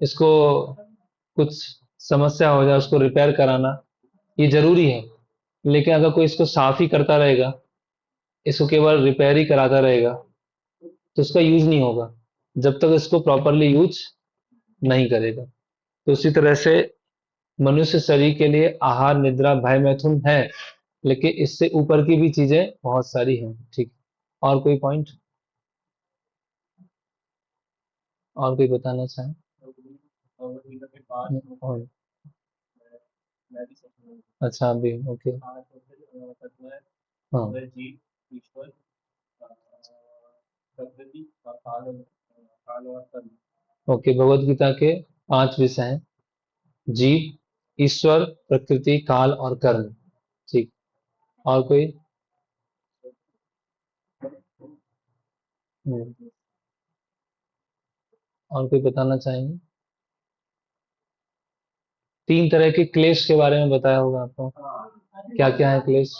इसको कुछ समस्या हो जाए उसको रिपेयर कराना ये जरूरी है। लेकिन अगर कोई इसको साफ ही करता रहेगा, इसको केवल रिपेयर ही कराता रहेगा, तो उसका यूज नहीं होगा जब तक इसको प्रॉपरली यूज नहीं करेगा। तो उसी तरह से मनुष्य शरीर के लिए आहार, निद्रा, भय, मैथुन है, लेकिन इससे ऊपर की भी चीजें बहुत सारी हैं। ठीक। और कोई पॉइंट, और कोई बताना चाहें? और अच्छा, अभी ओके। हाँ। ओके, भगवत गीता के 5 विषय हैं: जीव, ईश्वर, प्रकृति, काल और कर्म। ठीक। और कोई? हम्म, और कोई बताना चाहेंगे? 3 तरह के क्लेश के बारे में बताया होगा आपको। क्या क्या है क्लेश?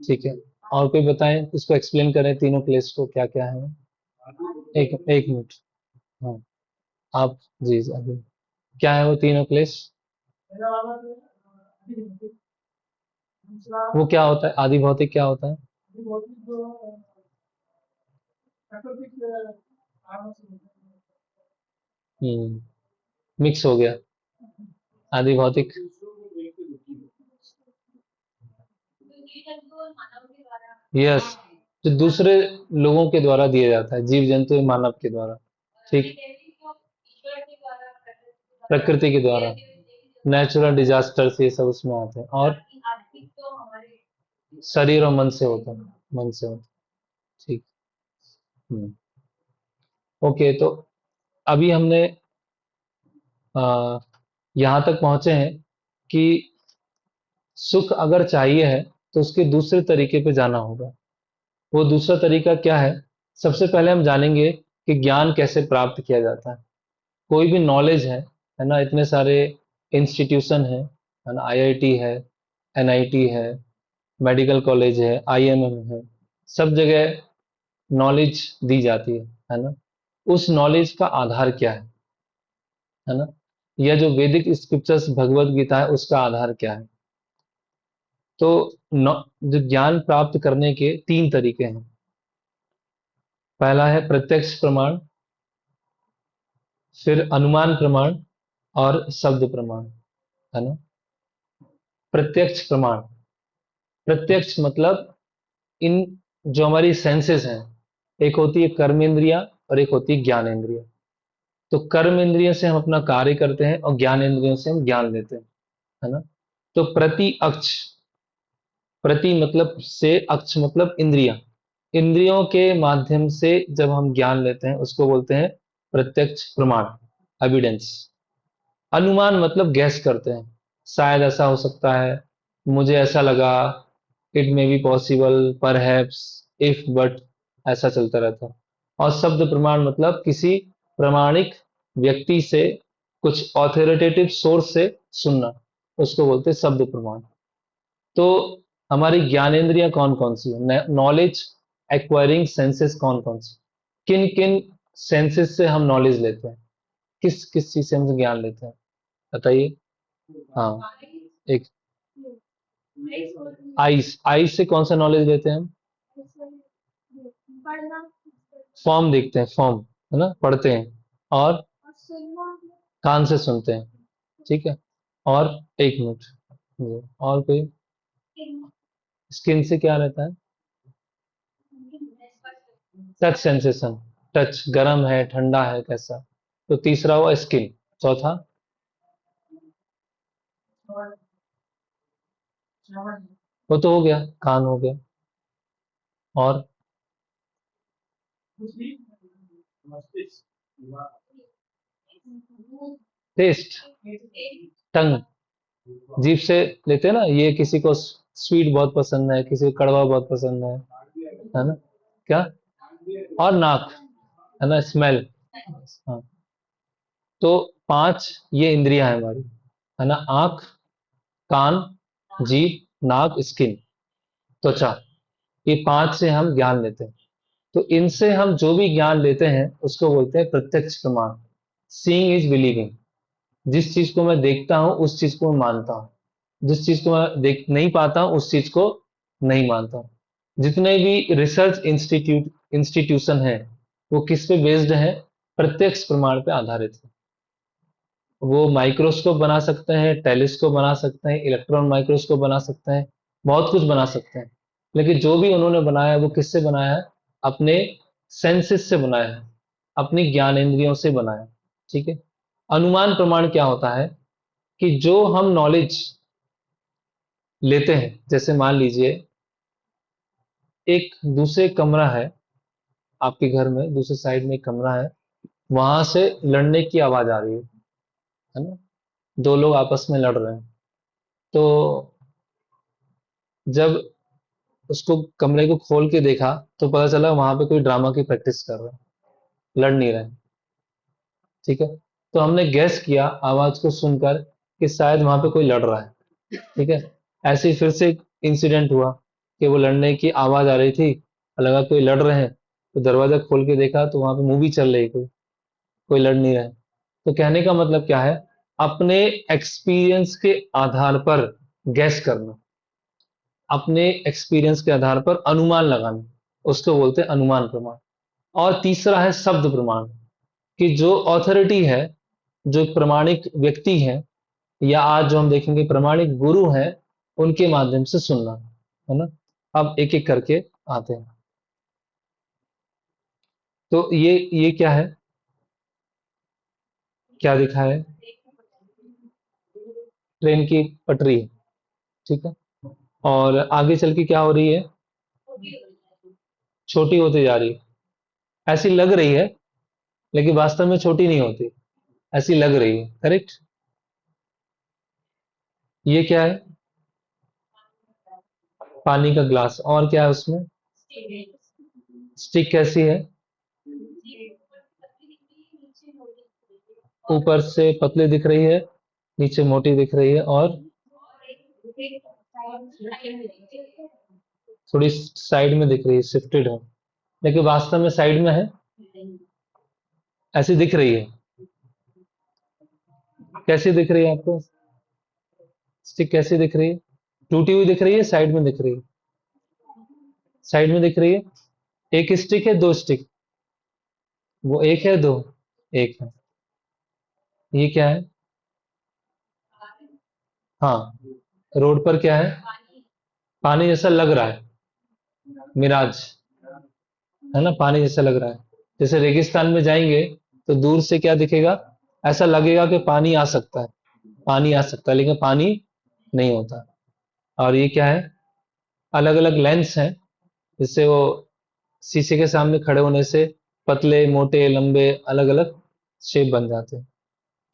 ठीक है। और कोई बताएं, इसको एक्सप्लेन करें, तीनों क्लेश को क्या क्या है। एक एक मिनट। हाँ, आप। जी जी, अभी क्या है वो तीनों क्लेश? वो क्या होता है, आदि भौतिक क्या होता है? मिक्स हो गया। आदि भौतिक। यस, जो दूसरे लोगों के द्वारा दिया जाता है, जीव जंतु या मानव के द्वारा। ठीक। प्रकृति के द्वारा, नेचुरल डिजास्टर ये सब उसमें आते हैं। और शरीर और मन से होता है, मन से होता है। ठीक। हम्म। ओके, तो अभी हमने आ, यहाँ तक पहुंचे हैं कि सुख अगर चाहिए है तो उसके दूसरे तरीके पे जाना होगा। वो दूसरा तरीका क्या है? सबसे पहले हम जानेंगे कि ज्ञान कैसे प्राप्त किया जाता है। कोई भी नॉलेज है ना, इतने सारे इंस्टीट्यूशन है ना, आईआईटी है, एनआईटी है, मेडिकल कॉलेज है, आईएमएम है, सब जगह नॉलेज दी जाती है ना। उस नॉलेज का आधार क्या है ना? यह जो वैदिक स्क्रिप्चर्स भगवत गीता है उसका आधार क्या है? तो जो ज्ञान प्राप्त करने के 3 तरीके हैं। पहला है प्रत्यक्ष प्रमाण, फिर अनुमान प्रमाण और शब्द प्रमाण, है ना। प्रत्यक्ष प्रमाण, प्रत्यक्ष मतलब इन जो हमारी सेंसेस हैं, एक होती है कर्म इंद्रिया और एक होती है ज्ञान इंद्रिया। तो कर्म इंद्रिय से हम अपना कार्य करते हैं और ज्ञान इंद्रियों से हम ज्ञान लेते हैं, है ना। तो प्रति अक्ष, प्रति मतलब से, अक्ष मतलब इंद्रिया, इंद्रियों के माध्यम से जब हम ज्ञान लेते हैं उसको बोलते हैं प्रत्यक्ष प्रमाण, एविडेंस। अनुमान मतलब गैस करते हैं, शायद ऐसा हो सकता है, मुझे ऐसा लगा, it may be possible, perhaps, if, but, ऐसा चलता रहता है। और शब्द प्रमाण मतलब किसी प्रमाणिक व्यक्ति से, कुछ ऑथोरिटेटिव सोर्स से सुनना, उसको बोलते हैं शब्द प्रमाण। तो हमारी ज्ञानेंद्रियां कौन कौन सी है, नॉलेज एक्वायरिंग सेंसेस कौन कौन सी, किन किन सेंसेस से हम नॉलेज लेते हैं, किस किस चीज से हम ज्ञान लेते हैं, बताइए। हाँ, एक आईज, आईज से कौन सा नॉलेज लेते हैं हम? फॉर्म देखते हैं, फॉर्म, है ना, पढ़ते हैं। और कान से सुनते हैं। ठीक है। और एक मिनट, और कोई? स्किन से क्या रहता है? टच सेंसेशन, टच, गर्म है, ठंडा है, कैसा। तो तीसरा हुआ स्किन। चौथा? वो तो हो गया, कान हो गया। और टेस्ट, टंग, जीभ से लेते हैं ना, ये किसी को स्वीट बहुत पसंद है, किसी को कड़वा बहुत पसंद है ना। क्या? और नाक, है ना, स्मेल। हाँ। तो 5 ये इंद्रियां हैं हमारी, है ना, आंख, कान, जीभ, नाक, स्किन, त्वचा, ये 5 से हम ज्ञान लेते हैं। तो इनसे हम जो भी ज्ञान लेते हैं उसको बोलते हैं प्रत्यक्ष प्रमाण। Seeing is believing. जिस चीज को मैं देखता हूं उस चीज को मैं मानता हूं, जिस चीज को मैं देख नहीं पाता हूं उस चीज को नहीं मानता हूं। जितने भी रिसर्च इंस्टीट्यूशन है वो किस पे बेस्ड है? प्रत्यक्ष प्रमाण पे आधारित है। वो माइक्रोस्कोप बना सकते हैं, टेलीस्कोप बना सकते हैं, इलेक्ट्रॉन माइक्रोस्कोप बना सकते हैं, बहुत कुछ बना सकते हैं। लेकिन जो भी उन्होंने बनाया है वो किससे बनाया है? अपने सेंसेस से बनाया है, अपनी ज्ञानेंद्रियों से बनाया है। ठीक है। अनुमान प्रमाण क्या होता है? कि जो हम नॉलेज लेते हैं, जैसे मान लीजिए एक दूसरे कमरा है, आपके घर में दूसरे साइड में एक कमरा है, वहां से लड़ने की आवाज आ रही है ना? दो लोग आपस में लड़ रहे हैं। तो जब उसको कमरे को खोल के देखा तो पता चला वहां पे कोई ड्रामा की प्रैक्टिस कर रहा है, लड़ नहीं रहे। ठीक है। तो हमने गैस किया आवाज को सुनकर कि शायद वहां पे कोई लड़ रहा है। ठीक है। ऐसे ही फिर से एक इंसिडेंट हुआ कि वो लड़ने की आवाज आ रही थी, लगा कोई लड़ रहे हैं, तो दरवाजा खोल के देखा तो वहां पे मूवी चल रही, कोई कोई लड़ नहीं रहा है। तो कहने का मतलब क्या है? अपने एक्सपीरियंस के आधार पर गैस करना, अपने एक्सपीरियंस के आधार पर अनुमान लगाना, उसको बोलते हैं अनुमान प्रमाण। और तीसरा है शब्द प्रमाण, कि जो ऑथोरिटी है, जो प्रमाणिक व्यक्ति है, या आज जो हम देखेंगे प्रमाणिक गुरु है, उनके माध्यम से सुनना, है ना? अब एक एक करके आते हैं। तो ये क्या है? क्या दिखा है? ट्रेन की पटरी है। ठीक है। और आगे चल के क्या हो रही है? छोटी होती जा रही है। ऐसी लग रही है, लेकिन वास्तव में छोटी नहीं होती, ऐसी लग रही है। करेक्ट। ये क्या है? पानी का ग्लास। और क्या है उसमें? स्टिक कैसी है? ऊपर से पतली दिख रही है, नीचे मोटी दिख रही है, और थोड़ी साइड में दिख रही है, शिफ्टेड है, लेकिन वास्तव में साइड में है, ऐसी दिख रही है। कैसी दिख रही है आपको? स्टिक कैसी दिख रही है? टूटी हुई दिख रही है, साइड में दिख रही है? साइड में दिख रही है। एक स्टिक है, दो स्टिक? वो एक है, दो? एक है। ये क्या है? हाँ, रोड पर क्या है? पानी जैसा लग रहा है, मिराज, है ना? पानी जैसा लग रहा है। जैसे रेगिस्तान में जाएंगे तो दूर से क्या दिखेगा? ऐसा लगेगा कि पानी आ सकता है, पानी आ सकता है, लेकिन पानी नहीं होता। और ये क्या है? अलग अलग लेंस हैं, जिससे वो शीशे के सामने खड़े होने से पतले, मोटे, लंबे, अलग अलग शेप बन जाते हैं।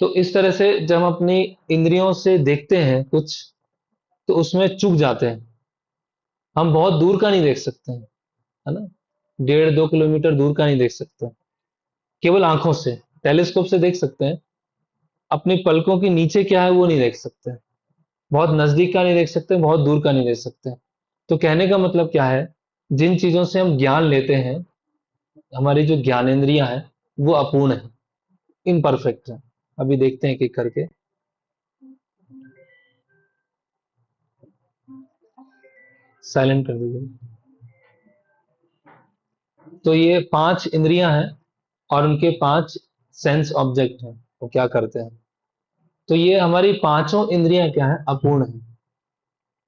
तो इस तरह से जब हम अपनी इंद्रियों से देखते हैं कुछ, तो उसमें चूक जाते हैं। हम बहुत दूर का नहीं देख सकते हैं, है ना? 1.5-2 किलोमीटर दूर का नहीं देख सकते, केवल आंखों से, टेलीस्कोप से देख सकते हैं। अपनी पलकों के नीचे क्या है वो नहीं देख सकते, बहुत नजदीक का नहीं देख सकते, बहुत दूर का नहीं देख सकते। तो कहने का मतलब क्या है? जिन चीजों से हम ज्ञान लेते हैं, हमारी जो ज्ञानेंद्रियां हैं, वो अपूर्ण है, इनपरफेक्ट है। अभी देखते हैं एक एक करके। साइलेंट कर दीजिए। तो ये 5 इंद्रियां हैं और उनके 5 सेंस ऑब्जेक्ट हैं, वो क्या करते हैं? तो ये हमारी पांचों इंद्रियां क्या है? अपूर्ण है।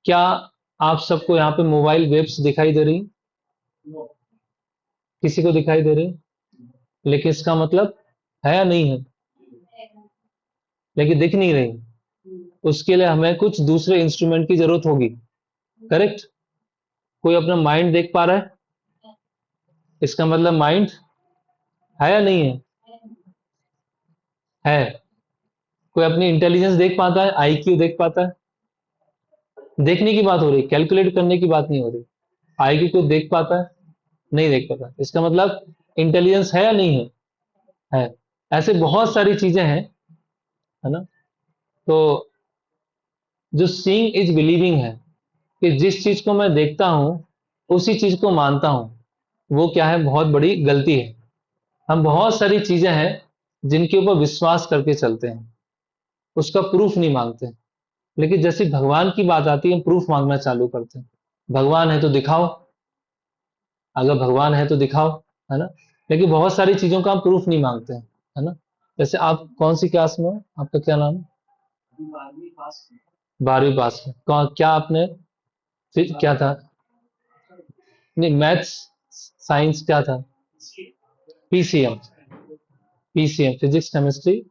क्या आप सबको यहाँ पे मोबाइल वेब्स दिखाई दे रही? किसी को दिखाई दे रही? लेकिन इसका मतलब है या नहीं है? लेकिन दिख नहीं रही। उसके लिए हमें कुछ दूसरे इंस्ट्रूमेंट की जरूरत होगी। करेक्ट। कोई अपना माइंड देख पा रहा है? इसका मतलब माइंड है या नहीं है? है। कोई अपनी इंटेलिजेंस देख पाता है, आईक्यू देख पाता है? देखने की बात हो रही, कैलकुलेट करने की बात नहीं हो रही। आईक्यू को देख पाता है? नहीं देख पाता। इसका मतलब इंटेलिजेंस है या नहीं है? है। ऐसे बहुत सारी चीजें हैं, है ना? तो जो सीइंग इज बिलीविंग है, कि जिस चीज को मैं देखता हूं उसी चीज को मानता हूं। वो क्या है, बहुत बड़ी गलती है। हम बहुत सारी चीजें हैं जिनके ऊपर विश्वास करके चलते हैं, उसका प्रूफ नहीं मांगते। लेकिन जैसे भगवान की बात आती है, हम प्रूफ मांगना चालू करते हैं। भगवान है तो दिखाओ, अगर भगवान है तो दिखाओ, है ना। लेकिन बहुत सारी चीजों का हम प्रूफ नहीं मांगते हैं, है ना। जैसे आप कौन सी क्लास में हो, आपका क्या नाम है? 12वीं पास में। क्या आपने, फिर क्या था? नहीं, मैथ्स, साइंस क्या था? PCM. PCM, physics chemistry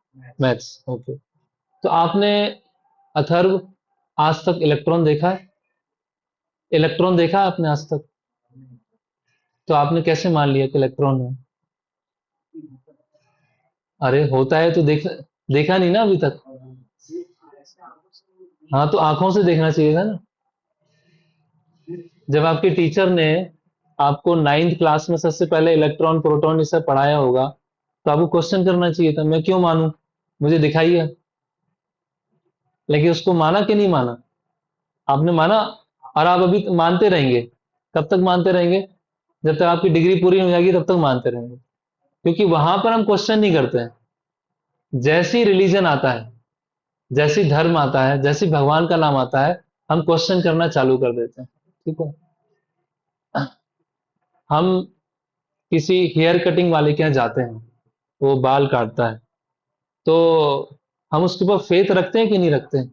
maths, okay. तो आपने अथर्व आज तक इलेक्ट्रॉन देखा है? इलेक्ट्रॉन देखा है आपने आज तक? तो आपने कैसे मान लिया कि इलेक्ट्रॉन है? अरे होता है तो देखा नहीं ना अभी तक। हाँ, तो आंखों से देखना चाहिए था ना। जब आपके टीचर ने आपको 9th क्लास में सबसे पहले इलेक्ट्रॉन प्रोटॉन ये सब पढ़ाया होगा, तो आपको क्वेश्चन करना चाहिए था, मैं क्यों मानूं, मुझे दिखाइए। लेकिन उसको माना कि नहीं माना? आपने माना। और आप अभी मानते रहेंगे। कब तक मानते रहेंगे? जब तक आपकी डिग्री पूरी नहीं हो जाएगी तब तक मानते रहेंगे। क्योंकि वहां पर हम क्वेश्चन नहीं करते हैं। जैसी रिलीजन आता है, जैसी धर्म आता है, जैसी भगवान का नाम आता है, हम क्वेश्चन करना चालू कर देते हैं। ठीक है। हम किसी हेयर कटिंग वाले के यहाँ जाते हैं, वो बाल काटता है, तो हम उसके ऊपर फेथ रखते हैं कि नहीं रखते हैं?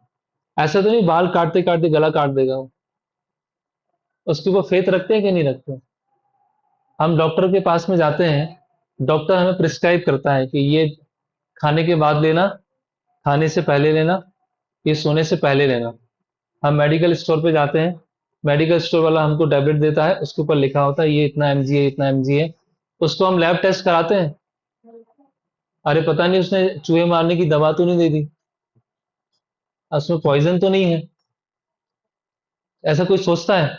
ऐसा तो नहीं बाल काटते काटते गला काट देगा वो। उसके ऊपर फेथ रखते हैं कि नहीं रखते? हम डॉक्टर के पास में जाते हैं, डॉक्टर हमें प्रिस्क्राइब करता है कि ये खाने के बाद लेना, खाने से पहले लेना, ये सोने से पहले लेना। हम मेडिकल स्टोर पे जाते हैं, मेडिकल स्टोर वाला हमको टैबलेट देता है, उसके ऊपर लिखा होता है ये इतना एमजी है, इतना एमजी है। उसको हम लैब टेस्ट कराते हैं, अरे पता नहीं उसने चूहे मारने की दवा तो नहीं दे दी, उसमें पॉइजन तो नहीं है। ऐसा कोई सोचता है?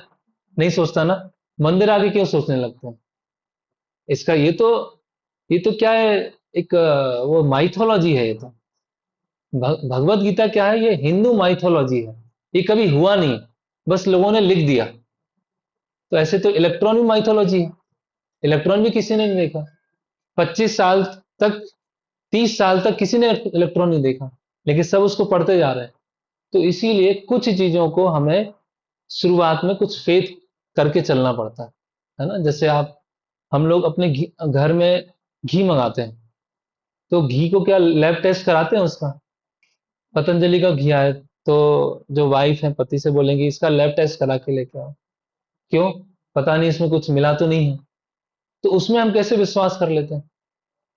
नहीं सोचता ना। मंदिर आके क्यों सोचने लगते हैं? इसका ये तो क्या है, एक वो माइथोलॉजी है ये तो। भगवत गीता क्या है, ये हिंदू माइथोलॉजी है। ये कभी हुआ नहीं, बस लोगों ने लिख दिया। तो ऐसे तो इलेक्ट्रॉन भी माइथोलॉजी है, इलेक्ट्रॉन भी किसी ने नहीं देखा। 25 साल तक, 30 साल तक किसी ने इलेक्ट्रॉन नहीं देखा, लेकिन सब उसको पढ़ते जा रहे हैं। तो इसीलिए कुछ चीजों को हमें शुरुआत में कुछ फेथ करके चलना पड़ता है ना। जैसे हम लोग अपने घर में घी मंगाते हैं, तो घी को क्या लैब टेस्ट कराते हैं उसका? पतंजलि का घी आए, तो जो वाइफ है पति से बोलेंगे इसका लैब टेस्ट करा के लेके आओ। क्यों? पता नहीं इसमें कुछ मिला तो नहीं है। तो उसमें हम कैसे विश्वास कर लेते हैं?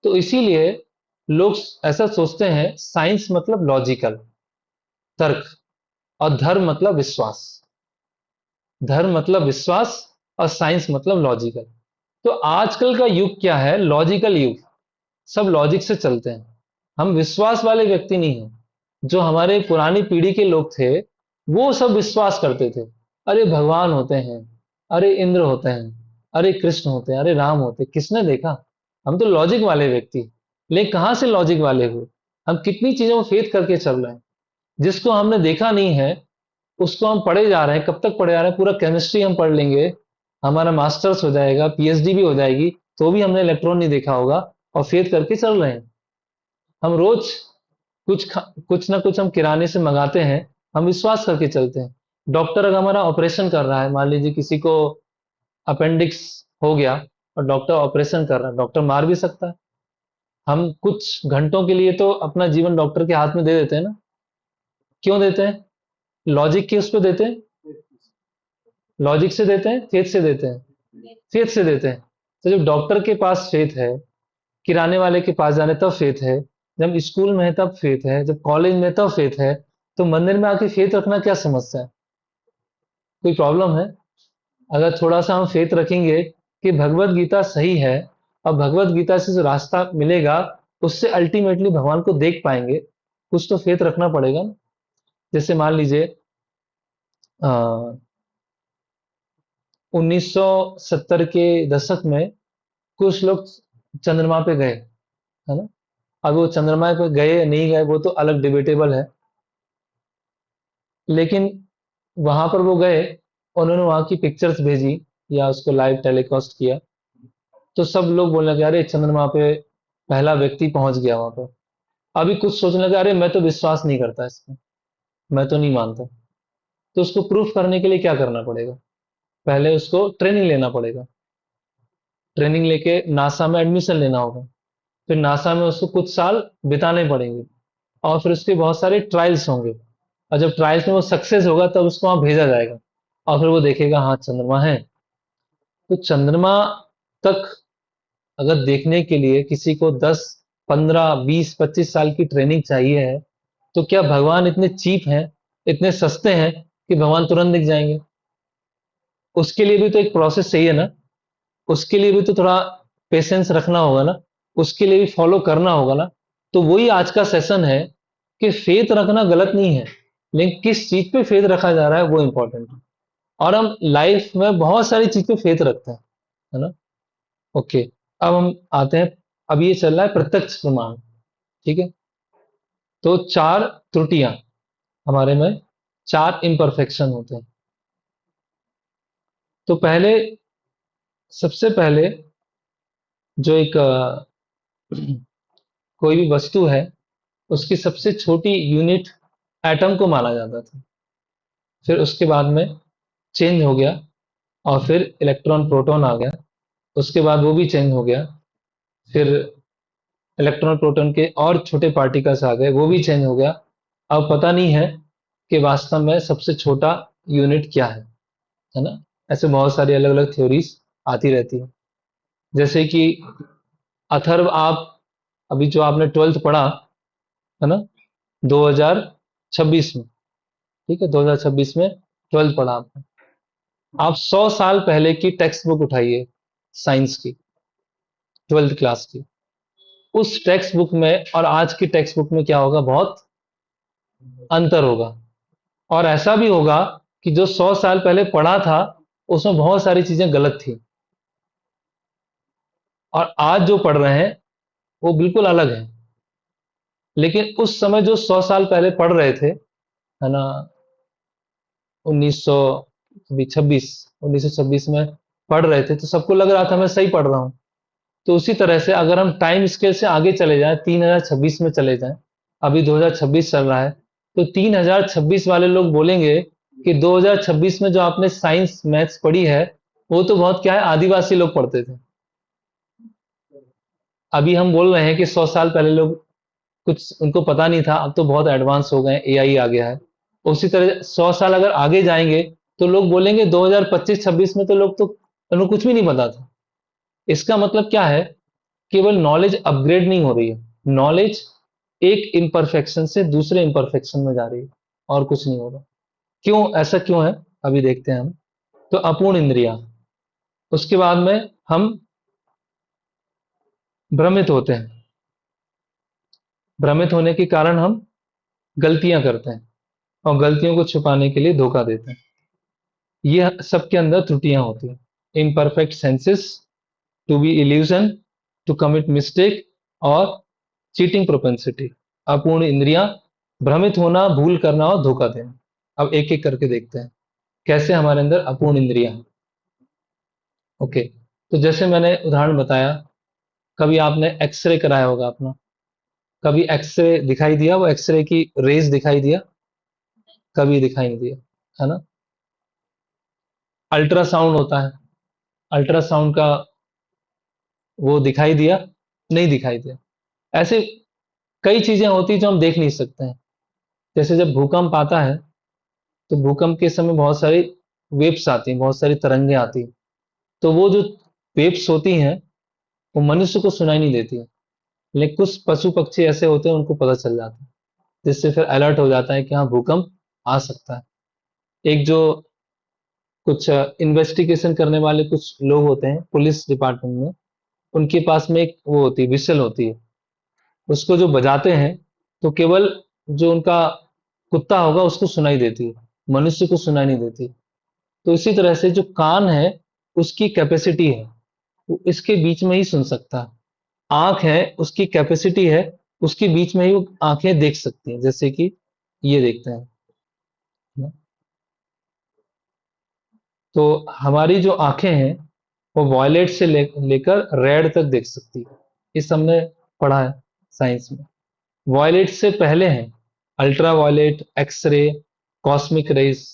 तो इसीलिए लोग ऐसा सोचते हैं, साइंस मतलब लॉजिकल, तर्क, और धर्म मतलब विश्वास। धर्म मतलब विश्वास, और साइंस मतलब लॉजिकल। तो आजकल का युग क्या है, लॉजिकल युग। सब लॉजिक से चलते हैं। हम विश्वास वाले व्यक्ति नहीं हैं। जो हमारे पुरानी पीढ़ी के लोग थे, वो सब विश्वास करते थे। अरे भगवान होते हैं, अरे इंद्र होते हैं, अरे कृष्ण होते हैं, अरे राम होते हैं, किसने देखा? हम तो लॉजिक वाले व्यक्ति। लेकिन कहाँ से लॉजिक वाले हुए? हम कितनी चीजों में फेथ करके चल रहे हैं, जिसको हमने देखा नहीं है उसको हम पढ़े जा रहे हैं। कब तक पढ़े जा रहे हैं? पूरा केमिस्ट्री हम पढ़ लेंगे, हमारा मास्टर्स हो जाएगा, पीएचडी भी हो जाएगी, तो भी हमने इलेक्ट्रॉन नहीं देखा होगा, और फेथ करके चल रहे हैं। हम रोज कुछ ना कुछ हम किराने से मंगाते हैं, हम विश्वास करके चलते हैं। डॉक्टर अगर हमारा ऑपरेशन कर रहा है, मान लीजिए किसी को अपेंडिक्स हो गया, और डॉक्टर ऑपरेशन कर रहा है, डॉक्टर मार भी सकता है। हम कुछ घंटों के लिए तो अपना जीवन डॉक्टर के हाथ में दे देते हैं ना। क्यों देते हैं? लॉजिक के उस पर देते हैं। लॉजिक से देते हैं, फेथ से देते हैं? फेथ से देते हैं। तो जब डॉक्टर के पास फेथ है, किराने वाले के पास जाने तब फेथ है, जब स्कूल में है तब फेथ है, जब कॉलेज में तब फेथ है, तो मंदिर में आके फेथ रखना क्या समस्या है? कोई प्रॉब्लम है? अगर थोड़ा सा हम फेथ रखेंगे कि भगवत गीता सही है, और भगवत गीता से जो रास्ता मिलेगा उससे अल्टीमेटली भगवान को देख पाएंगे, कुछ तो फेथ रखना पड़ेगा ना। जैसे मान लीजिए 1970 के दशक में कुछ लोग चंद्रमा पे गए, है ना। अब वो चंद्रमा पे गए या नहीं गए वो तो अलग डिबेटेबल है। लेकिन वहां पर वो गए, उन्होंने वहां की पिक्चर्स भेजी या उसको लाइव टेलीकास्ट किया, तो सब लोग बोलने लगे अरे चंद्रमा पे पहला व्यक्ति पहुंच गया वहां पे। अभी कुछ सोचने लगे अरे मैं तो विश्वास नहीं करता इसमें, मैं तो नहीं मानता। तो उसको प्रूफ करने के लिए क्या करना पड़ेगा? पहले उसको ट्रेनिंग लेना पड़ेगा। ट्रेनिंग लेके नासा में एडमिशन लेना होगा। फिर नासा में उसको कुछ साल बिताने पड़ेंगे, और फिर उसके बहुत सारे ट्रायल्स होंगे। और जब ट्रायल्स में वो सक्सेस होगा तब उसको वहां भेजा जाएगा, और फिर वो देखेगा हाँ चंद्रमा है। तो चंद्रमा तक अगर देखने के लिए किसी को 10, 15, 20, 25 साल की ट्रेनिंग चाहिए है, तो क्या भगवान इतने चीप हैं, इतने सस्ते हैं कि भगवान तुरंत दिख जाएंगे? उसके लिए भी तो एक प्रोसेस चाहिए ना। उसके लिए भी तो थोड़ा पेशेंस रखना होगा ना। उसके लिए भी फॉलो करना होगा ना। तो वही आज का सेशन है कि फेथ रखना गलत नहीं है, लेकिन किस चीज पे फेथ रखा जा रहा है वो इंपॉर्टेंट है। और हम लाइफ में बहुत सारी चीज पे फेथ रखते हैं, है ना। ओके, अब हम आते हैं। अब ये चल रहा है प्रत्यक्ष प्रमाण। ठीक है। तो चार त्रुटियां हमारे में, चार इम्परफेक्शन होते हैं। तो पहले, सबसे पहले जो एक कोई भी वस्तु है, उसकी सबसे छोटी यूनिट एटम को माना जाता था। फिर उसके बाद में चेंज हो गया, और फिर इलेक्ट्रॉन प्रोटॉन आ गया। उसके बाद वो भी चेंज हो गया। फिर इलेक्ट्रॉन प्रोटॉन के और छोटे पार्टिकल्स आ गए, वो भी चेंज हो गया। अब पता नहीं है कि वास्तव में सबसे छोटा यूनिट क्या है ना। ऐसे बहुत सारी अलग अलग थ्योरीज आती रहती है। जैसे कि अथर्व, आप अभी जो आपने ट्वेल्थ पढ़ा है ना, 2026 में, ठीक है, 2026 में ट्वेल्थ पढ़ा आपने। आप 100 साल पहले की टेक्स्ट बुक उठाइए, साइंस की, ट्वेल्थ क्लास की। उस टेक्स्ट बुक में और आज की टेक्स्ट बुक में क्या होगा? बहुत अंतर होगा। और ऐसा भी होगा कि जो 100 साल पहले पढ़ा था, उसमें बहुत सारी चीजें गलत थी, और आज जो पढ़ रहे हैं वो बिल्कुल अलग है। लेकिन उस समय जो 100 साल पहले पढ़ रहे थे, है ना, 1900, अभी 26, 1926 में पढ़ रहे थे, तो सबको लग रहा था मैं सही पढ़ रहा हूँ। तो उसी तरह से अगर हम टाइम स्केल से आगे चले जाएं, 3026 में चले जाएं, अभी 2026 चल रहा है, तो 3026 वाले लोग बोलेंगे कि 2026 में जो आपने साइंस मैथ्स पढ़ी है, वो तो बहुत क्या है, आदिवासी लोग पढ़ते थे। अभी हम बोल रहे हैं कि 100 साल पहले लोग कुछ उनको पता नहीं था, अब तो बहुत एडवांस हो गए, एआई आ गया है। उसी तरह 100 साल अगर आगे जाएंगे, तो लोग बोलेंगे 2025-26 में तो लोग तो उनको कुछ भी नहीं पता था। इसका मतलब क्या है? केवल नॉलेज अपग्रेड नहीं हो रही है, नॉलेज एक इम्परफेक्शन से दूसरे इम्परफेक्शन में जा रही है, और कुछ नहीं हो रहा। क्यों, ऐसा क्यों है? अभी देखते हैं हम। तो अपूर्ण इंद्रियां, उसके बाद में हम भ्रमित होते हैं। भ्रमित होने के कारण हम गलतियां करते हैं, और गलतियों को छुपाने के लिए धोखा देते हैं। ये सबके अंदर त्रुटियां होती हैं। Imperfect senses, to be illusion, to commit mistake, और चीटिंग प्रोपेंसिटी। अपूर्ण इंद्रियां, भ्रमित होना, भूल करना और धोखा देना। अब एक एक करके देखते हैं कैसे हमारे अंदर अपूर्ण इंद्रियां हैं। ओके, तो जैसे मैंने उदाहरण बताया, कभी आपने एक्सरे कराया होगा अपना, कभी एक्सरे दिखाई दिया, वो एक्सरे की रेज दिखाई दिया? कभी दिखाई नहीं दिया, है ना। अल्ट्रासाउंड होता है, अल्ट्रासाउंड का वो दिखाई दिया? नहीं दिखाई दिया। ऐसे कई चीजें होती हैं जो हम देख नहीं सकते हैं। जैसे जब भूकंप आता है, तो भूकंप के समय बहुत सारी वेव्स आती हैं, बहुत सारी तरंगें आती हैं। तो वो जो वेव्स होती हैं, वो मनुष्य को सुनाई नहीं देती है, लेकिन कुछ पशु पक्षी ऐसे होते हैं उनको पता चल जाता है, जिससे फिर अलर्ट हो जाता है कि हाँ भूकंप आ सकता है। एक जो कुछ इन्वेस्टिगेशन करने वाले कुछ लोग होते हैं पुलिस डिपार्टमेंट में, उनके पास में एक वो होती है, विशल होती है। उसको जो बजाते हैं, तो केवल जो उनका कुत्ता होगा उसको सुनाई देती है, मनुष्य को सुनाई नहीं देती। तो इसी तरह से जो कान है, उसकी कैपेसिटी है, वो इसके बीच में ही सुन सकता है। आंख है, उसकी कैपेसिटी है, उसके बीच में ही वो आंखें देख सकती हैं, जैसे कि ये देखते हैं। तो हमारी जो आंखें हैं, वो वॉयलेट से लेकर रेड तक देख सकती है। इस हमने पढ़ा है साइंस में। वॉयलेट से पहले हैं ultra violet, x ray, cosmic rays.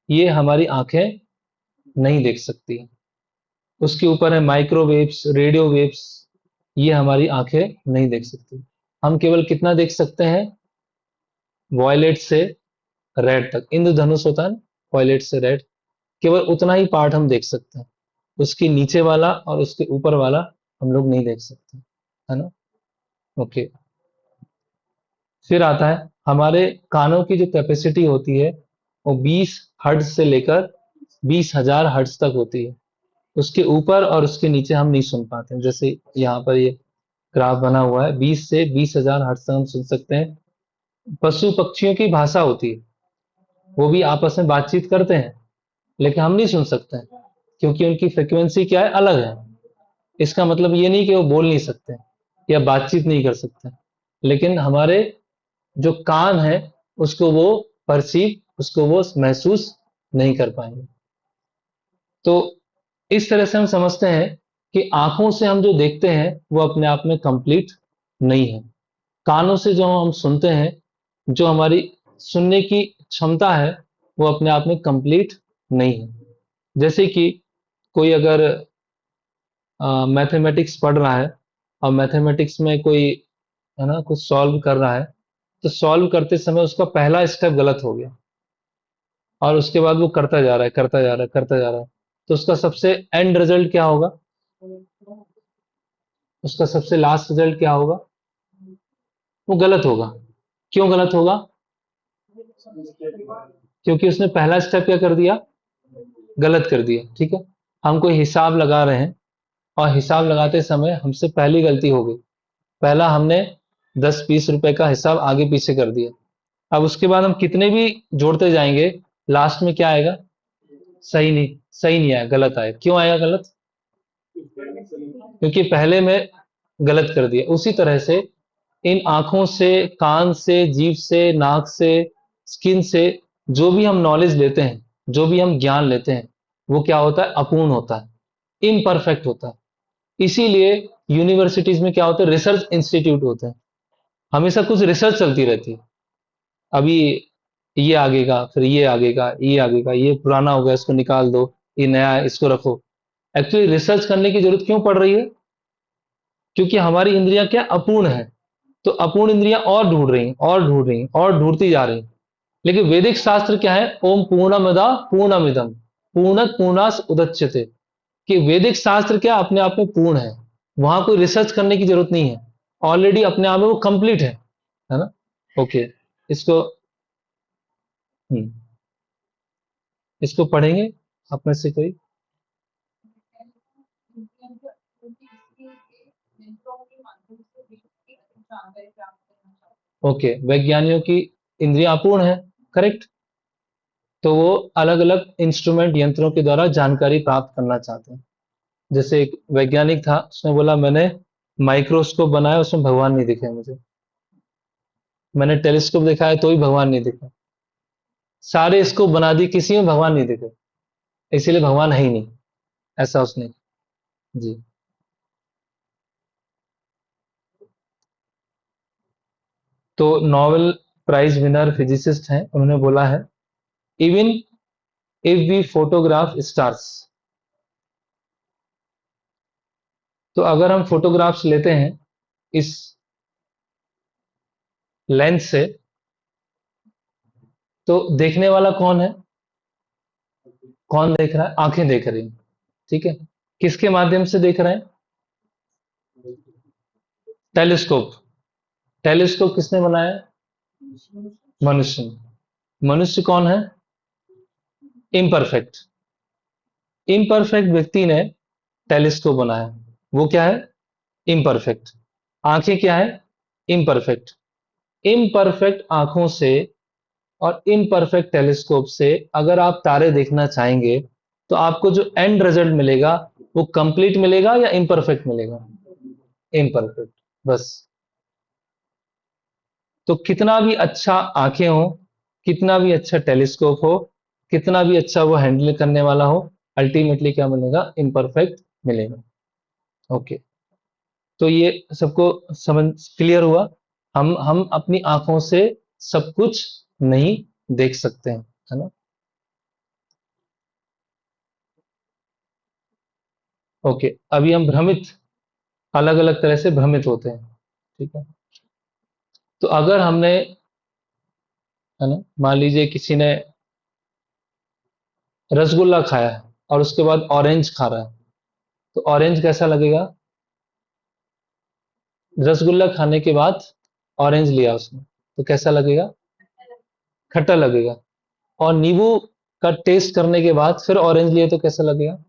ये हमारी आंखें नहीं देख सकती। उसके ऊपर है माइक्रोवेव्स, रेडियो वेव्स। ये हमारी आंखें नहीं देख सकती। हम केवल कितना देख सकते हैं? वॉयलेट से रेड तक, इंद्रधनुष होता है ना, वॉयलेट से रेड, केवल उतना ही पार्ट हम देख सकते हैं। उसके नीचे वाला और उसके ऊपर वाला हम लोग नहीं देख सकते, है ना। ओके। फिर आता है हमारे कानों की जो कैपेसिटी होती है वो 20 हर्ट्ज से लेकर 20,000 हर्ट्ज तक होती है। उसके ऊपर और उसके नीचे हम नहीं सुन पाते हैं। जैसे यहाँ पर ये ग्राफ बना हुआ है, 20 से 20,000 हर्ट्ज तक हम सुन सकते हैं। पशु पक्षियों की भाषा होती है, वो भी आपस में बातचीत करते हैं, लेकिन हम नहीं सुन सकते हैं क्योंकि उनकी फ्रिक्वेंसी क्या है, अलग है। इसका मतलब ये नहीं कि वो बोल नहीं सकते या बातचीत नहीं कर सकते, लेकिन हमारे जो कान है उसको वो परसीव, उसको वो महसूस नहीं कर पाएंगे। तो इस तरह से हम समझते हैं कि आंखों से हम जो देखते हैं वो अपने आप में कंप्लीट नहीं है। कानों से जो हम सुनते हैं, जो हमारी सुनने की क्षमता है, वो अपने आप में कंप्लीट नहीं है। जैसे कि कोई अगर मैथमेटिक्स पढ़ रहा है और मैथमेटिक्स में कोई, है ना, कुछ सॉल्व कर रहा है, तो सॉल्व करते समय उसका पहला स्टेप गलत हो गया और उसके बाद वो करता जा रहा है, करता जा रहा है, करता जा रहा है, तो उसका सबसे एंड रिजल्ट क्या होगा? उसका सबसे लास्ट रिजल्ट क्या होगा? वो गलत होगा। क्यों गलत होगा? क्योंकि उसने पहला स्टेप क्या कर दिया? गलत कर दिया। ठीक है। हम कोई हिसाब लगा रहे हैं और हिसाब लगाते समय हमसे पहली गलती हो गई। पहला हमने 10-20 रुपए का हिसाब आगे पीछे कर दिया। अब उसके बाद हम कितने भी जोड़ते जाएंगे, लास्ट में क्या आएगा? सही नहीं, सही नहीं आया, गलत आया। क्यों आया गलत? क्योंकि पहले में गलत कर दिया। उसी तरह से इन आंखों से, कान से, जीभ से, नाक से, स्किन से जो भी हम नॉलेज लेते हैं, जो भी हम ज्ञान लेते हैं, वो क्या होता है? अपूर्ण होता है, इम्परफेक्ट होता है। इसीलिए यूनिवर्सिटीज में क्या होता है? रिसर्च इंस्टीट्यूट होते हैं। हमेशा कुछ रिसर्च चलती रहती है। अभी ये आगेगा, फिर ये आगेगा, ये आगेगा, ये पुराना हो गया, इसको निकाल दो, ये नया है, इसको रखो। एक्चुअली रिसर्च करने की जरूरत क्यों पड़ रही है? क्योंकि हमारी इंद्रियां क्या अपूर्ण है, तो अपूर्ण इंद्रियां और ढूंढ रही हैं, और ढूंढ रही हैं, और ढूंढती जा रही हैं। लेकिन वैदिक शास्त्र क्या है? ओम पूर्णमदा पूर्णमिदम पूर्णत पूर्णास उदच्यते, कि वैदिक शास्त्र क्या अपने आप में पूर्ण है। वहां कोई रिसर्च करने की जरूरत नहीं है, ऑलरेडी अपने आप में वो कंप्लीट है ना। ओके। इसको हम्म, इसको पढ़ेंगे आप में से कोई? ओके। वैज्ञानिकों की इंद्रियां अपूर्ण है, करेक्ट। तो वो अलग अलग इंस्ट्रूमेंट, यंत्रों के द्वारा जानकारी प्राप्त करना चाहते हैं। जैसे एक वैज्ञानिक था, उसने बोला मैंने माइक्रोस्कोप बनाया, उसमें भगवान नहीं दिखे मुझे। मैंने टेलीस्कोप दिखाया तो भी भगवान नहीं दिखे। सारे स्कोप बना दिए, किसी में भगवान नहीं दिखे, इसीलिए भगवान है ही नहीं, ऐसा उसने। जी। तो नोबेल प्राइज विनर फिजिसिस्ट हैं, उन्होंने बोला है, even if we photograph stars, तो अगर हम फोटोग्राफ्स लेते हैं इस लेंस से, तो देखने वाला कौन है? कौन देख रहा है? आंखें देख रही हैं। ठीक है। किसके माध्यम से देख रहे हैं? टेलीस्कोप। टेलीस्कोप किसने बनाया? मनुष्य ने। मनुष्य कौन है? इम्परफेक्ट। इम्परफेक्ट व्यक्ति ने टेलीस्कोप बनाया। वो क्या है? इम्परफेक्ट। आंखें क्या है? इम्परफेक्ट। इम्परफेक्ट आंखों से और इम्परफेक्ट टेलीस्कोप से अगर आप तारे देखना चाहेंगे, तो आपको जो एंड रिजल्ट मिलेगा वो कंप्लीट मिलेगा या इम्परफेक्ट मिलेगा? इम्परफेक्ट। बस। तो कितना भी अच्छा आंखें हो, कितना भी अच्छा टेलीस्कोप हो, कितना भी अच्छा वो हैंडल करने वाला हो, अल्टीमेटली क्या मिलेगा? इम्परफेक्ट मिलेगा। ओके, तो ये सबको समझ क्लियर हुआ। हम अपनी आंखों से सब कुछ नहीं देख सकते हैं, है ना। ओके, अभी हम भ्रमित, अलग अलग तरह से भ्रमित होते हैं, ठीक है। तो अगर हमने, है ना, मान लीजिए किसी ने रसगुल्ला खाया है और उसके बाद ऑरेंज खा रहा है, तो ऑरेंज कैसा लगेगा। रसगुल्ला खाने के बाद ऑरेंज लिया उसने, तो कैसा लगेगा, खट्टा लगेगा। और नींबू का टेस्ट करने के बाद फिर ऑरेंज लिए तो कैसा लगेगा।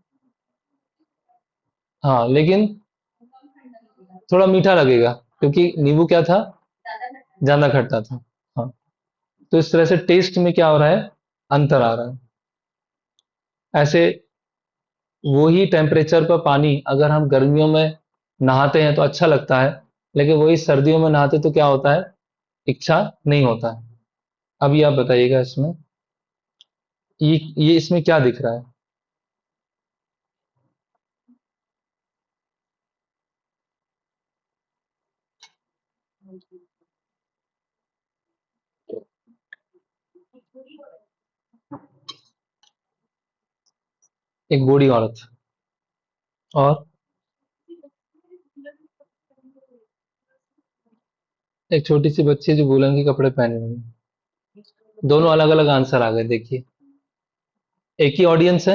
हाँ, लेकिन थोड़ा मीठा लगेगा, क्योंकि नींबू क्या था, ज्यादा खट्टा था। हाँ, तो इस तरह से टेस्ट में क्या हो रहा है, अंतर आ रहा है। ऐसे वही टेम्परेचर पर पानी अगर हम गर्मियों में नहाते हैं तो अच्छा लगता है, लेकिन वही सर्दियों में नहाते तो क्या होता है, इच्छा नहीं होता है। अभी आप बताइएगा इसमें, ये इसमें क्या दिख रहा है। एक बूढ़ी औरत, और एक छोटी सी बच्ची है जो वूलन के कपड़े पहने हुए है। दोनों अलग अलग आंसर आ गए, देखिए। एक ही ऑडियंस है,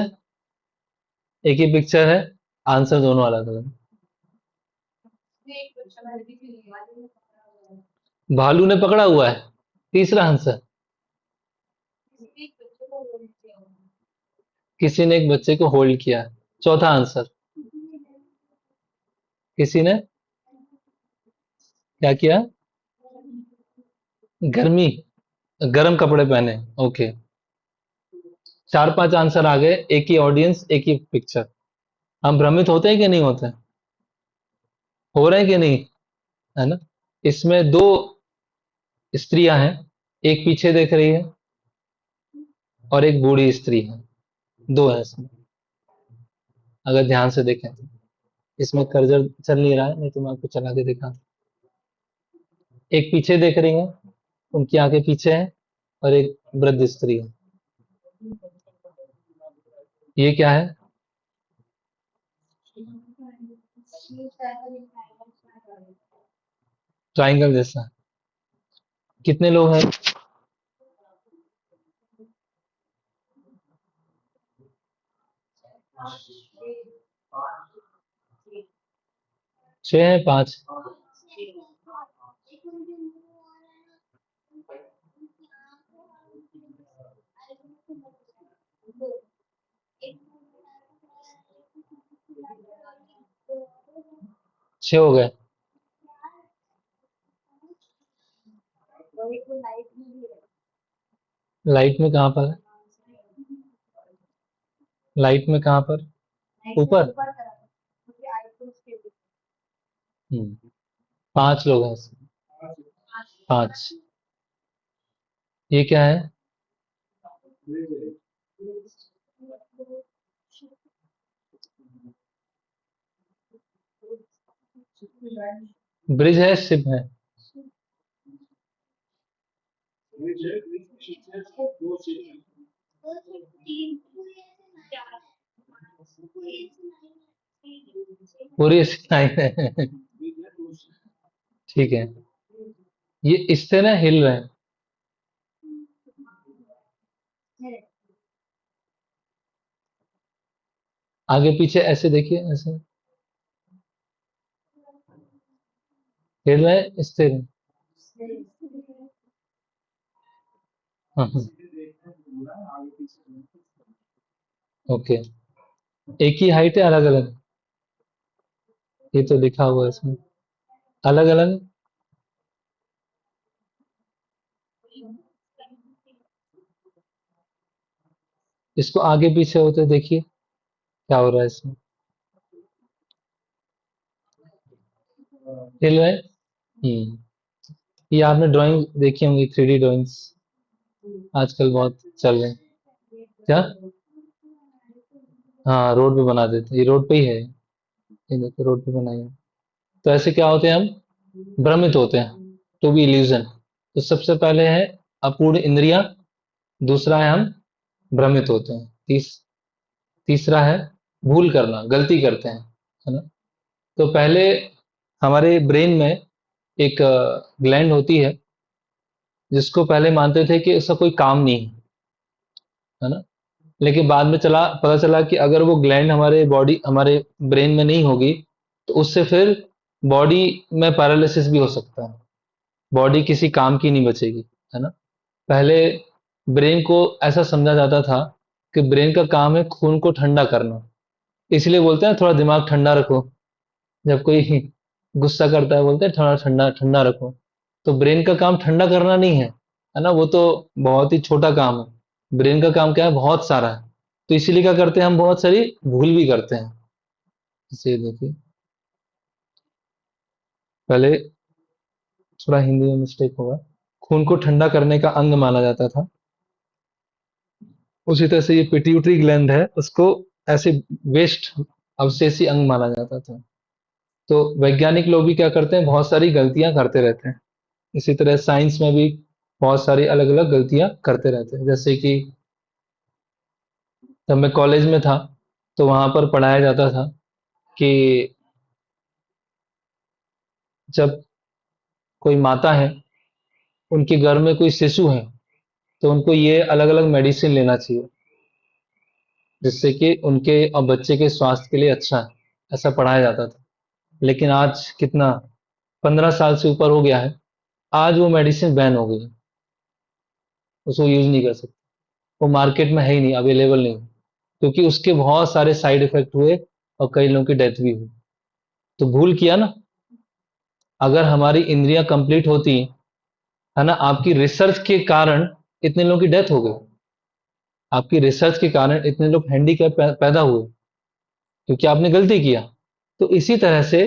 एक ही पिक्चर है, आंसर दोनों अलग अलग। भालू ने पकड़ा हुआ है, तीसरा आंसर। किसी ने एक बच्चे को होल्ड किया है, चौथा आंसर। किसी ने क्या किया, गर्मी, गर्म कपड़े पहने। ओके, चार पांच आंसर आ गए, एक ही ऑडियंस, एक ही पिक्चर। हम भ्रमित होते हैं कि नहीं होते हैं? हो रहे हैं कि नहीं, है ना। इसमें दो स्त्रियां हैं, एक पीछे देख रही है और एक बूढ़ी स्त्री है, दो है इसमें, अगर ध्यान से देखें तो। इसमें कर्सर चल नहीं रहा है, नहीं तो मैं आपको चला के दिखा। एक पीछे देख रही है, उनकी आंखें पीछे हैं, और एक वृद्ध स्त्री है। ये क्या है, ट्राइंगल जैसा। कितने लोग हैं, 6 हैं, 5। 6 हो गए। लाइट में कहाँ पर है, लाइट में कहाँ पर, ऊपर। 5 लोग हैं इसमें, 5। ये क्या है, ब्रिज है, शिप है। पूरी लाइन है। ठीक है, ये इससे ना हिल रहे हैं, आगे पीछे ऐसे देखिए, ऐसे हिल रहे हैं, स्थिर हैं। हाँ हाँ, ओके। एक ही हाइट है, अलग अलग, ये तो लिखा हुआ है इसमें, अलग अलग। इसको आगे पीछे होते देखिए, क्या हो रहा है इसमें, हिल रहे हैं। ये आपने ड्राइंग देखी होंगी, 3D ड्राइंग्स आजकल बहुत चल रहे हैं। क्या, हाँ, रोड पे बना देते हैं, ये रोड पे ही है। ये देखो रोड पे बनाई है। तो ऐसे क्या होते हैं, हम भ्रमित होते हैं, टू बी इल्यूजन। तो सबसे पहले है अपूर्ण इंद्रियां, दूसरा है हम भ्रमित होते हैं, तीसरा है भूल करना, गलती करते हैं, है ना। तो पहले हमारे ब्रेन में एक ग्लैंड होती है, जिसको पहले मानते थे कि उसका कोई काम नहीं है ना। लेकिन बाद में चला पता चला कि अगर वो ग्लैंड हमारे ब्रेन में नहीं होगी, तो उससे फिर बॉडी में पैरालिसिस भी हो सकता है, बॉडी किसी काम की नहीं बचेगी, है ना। पहले ब्रेन को ऐसा समझा जाता था कि ब्रेन का काम है खून को ठंडा करना, इसलिए बोलते हैं थोड़ा दिमाग ठंडा रखो। जब कोई गुस्सा करता है बोलते हैं थोड़ा ठंडा ठंडा रखो। तो ब्रेन का काम ठंडा करना नहीं है ना, वो तो बहुत ही छोटा काम है। ब्रेन का काम क्या है, बहुत सारा है। तो इसीलिए क्या करते हैं, हम बहुत सारी भूल भी करते हैं। जैसे देखिए, पहले थोड़ा हिंदी में मिस्टेक होगा, खून को ठंडा करने का अंग माना जाता था। उसी तरह से ये पिट्यूटरी ग्लैंड है, उसको ऐसे वेस्ट अवशेषी अंग माना जाता था। तो वैज्ञानिक लोग भी क्या करते हैं, बहुत सारी गलतियां करते रहते हैं। इसी तरह साइंस में भी बहुत सारी अलग अलग गलतियां करते रहते हैं। जैसे कि जब मैं कॉलेज में था, तो वहां पर पढ़ाया जाता था कि जब कोई माता है, उनके घर में कोई शिशु है, तो उनको ये अलग अलग मेडिसिन लेना चाहिए, जिससे कि उनके और बच्चे के स्वास्थ्य के लिए अच्छा है। ऐसा पढ़ाया जाता था। लेकिन आज कितना, 15 साल से ऊपर हो गया है, आज वो मेडिसिन बैन हो गई है, उसको यूज नहीं कर सकते। वो मार्केट में है ही नहीं, अवेलेबल नहीं, क्योंकि उसके बहुत सारे साइड इफेक्ट हुए और कई लोगों की डेथ भी हुई। तो भूल किया ना। अगर हमारी इंद्रियां कंप्लीट होती, है ना, आपकी रिसर्च के कारण इतने लोगों की डेथ हो गई, आपकी रिसर्च के कारण इतने लोग हैंडीकैप पैदा हुए, क्योंकि आपने गलती किया। तो इसी तरह से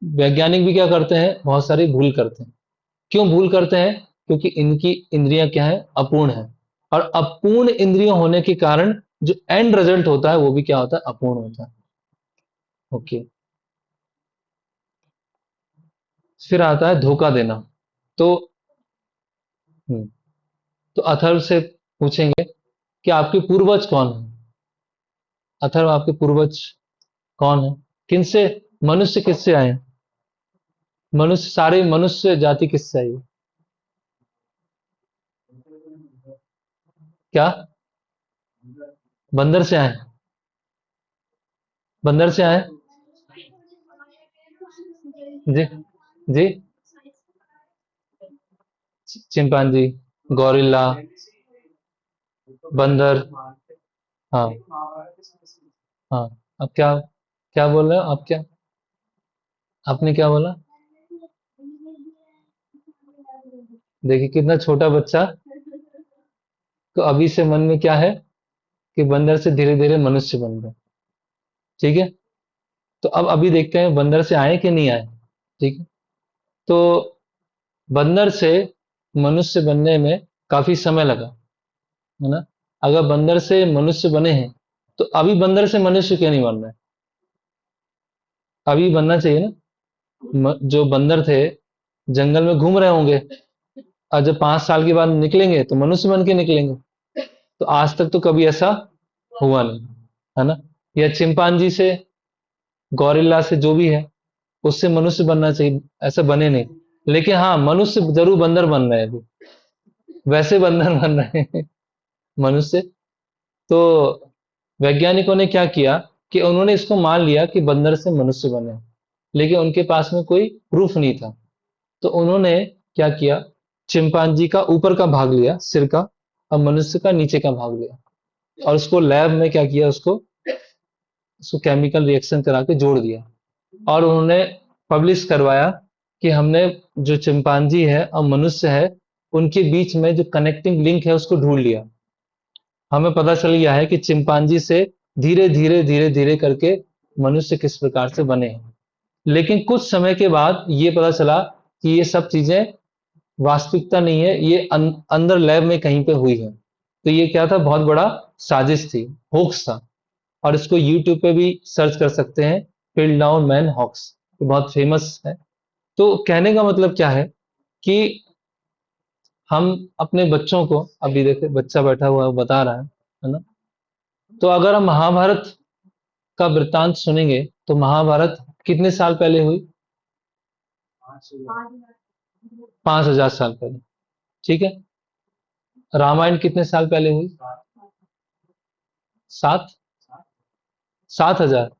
वैज्ञानिक भी क्या करते हैं, बहुत सारी भूल करते हैं। क्यों भूल करते हैं? क्योंकि इनकी इंद्रियां क्या है, अपूर्ण है। और अपूर्ण इंद्रियों होने के कारण जो एंड रिजल्ट होता है वो भी क्या होता है, अपूर्ण होता है। ओके। फिर आता है धोखा देना। तो हम्म, तो अथर्व से पूछेंगे कि आपके पूर्वज कौन है। अथर्व, आपके पूर्वज कौन है, किनसे, मनुष्य किससे आए हैं? मनुष्य, सारे मनुष्य जाति किससे आई है? क्या, बंदर से आए हैं? बंदर से आए? जी, जी, चिंपांजी, गौरिल्ला, बंदर। हाँ, हाँ। अब क्या, क्या बोल रहे हो आप, क्या आपने क्या बोला? देखिए कितना छोटा बच्चा, तो अभी से मन में क्या है कि बंदर से धीरे धीरे मनुष्य बन रहे। ठीक है। तो अब अभी देखते हैं बंदर से आए कि नहीं आए। ठीक है। तो बंदर से मनुष्य बनने में काफी समय लगा, है ना। अगर बंदर से मनुष्य बने हैं, तो अभी बंदर से मनुष्य क्यों नहीं बन रहे? अभी बनना चाहिए ना। जो बंदर थे, जंगल में घूम रहे होंगे, और जब 5 साल के बाद निकलेंगे तो मनुष्य बन के निकलेंगे। तो आज तक तो कभी ऐसा हुआ नहीं, है ना। या चिंपांजी से, गौरिल्ला से, जो भी है, उससे मनुष्य बनना चाहिए, ऐसा बने नहीं। लेकिन हाँ, मनुष्य जरूर बंदर बन रहे हैं अभी, वैसे बंदर बन रहे हैं मनुष्य। तो वैज्ञानिकों ने क्या किया कि उन्होंने इसको मान लिया कि बंदर से मनुष्य बने, लेकिन उनके पास में कोई प्रूफ नहीं था। तो उन्होंने क्या किया, चिंपांजी का ऊपर का भाग लिया, सिर का, और मनुष्य का नीचे का भाग लिया, और उसको लैब में क्या किया, उसको उसको केमिकल रिएक्शन करा के जोड़ दिया। और उन्होंने पब्लिश करवाया कि हमने जो चिंपांजी है और मनुष्य है, उनके बीच में जो कनेक्टिंग लिंक है उसको ढूंढ लिया। हमें पता चल गया है कि चिंपांजी से धीरे धीरे धीरे धीरे करके मनुष्य किस प्रकार से बने हैं। लेकिन कुछ समय के बाद ये पता चला कि ये सब चीजें वास्तविकता नहीं है, ये अंदर लैब में कहीं पे हुई है। तो ये क्या था, बहुत बड़ा साजिश थी, होक्स था। और इसको यूट्यूब पे भी सर्च कर सकते हैं, पिल्टडाउन मैन हॉक्स, ये बहुत फेमस है। तो कहने का मतलब क्या है कि हम अपने बच्चों को, अभी देखे बच्चा बैठा हुआ है वो बता रहा है ना, तो अगर हम महाभारत का वृत्तांत सुनेंगे तो महाभारत कितने साल पहले हुई? 5,000 साल पहले। ठीक है। रामायण कितने साल पहले हुई? 7, 7,000।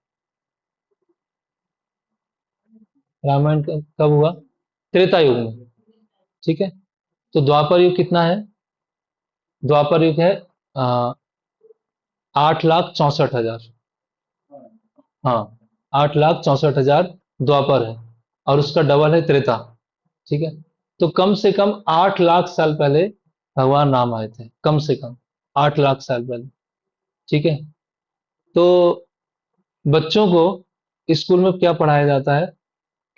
रामायण कब हुआ? त्रेता युग में। ठीक है। तो द्वापर युग कितना है? द्वापर युग है 8,64,000। हाँ, 8,64,000 द्वापर है, और उसका डबल है त्रेता। ठीक है। तो कम से कम 8 लाख साल पहले भगवान राम आए थे, कम से कम 8 लाख साल पहले। ठीक है। तो बच्चों को स्कूल में क्या पढ़ाया जाता है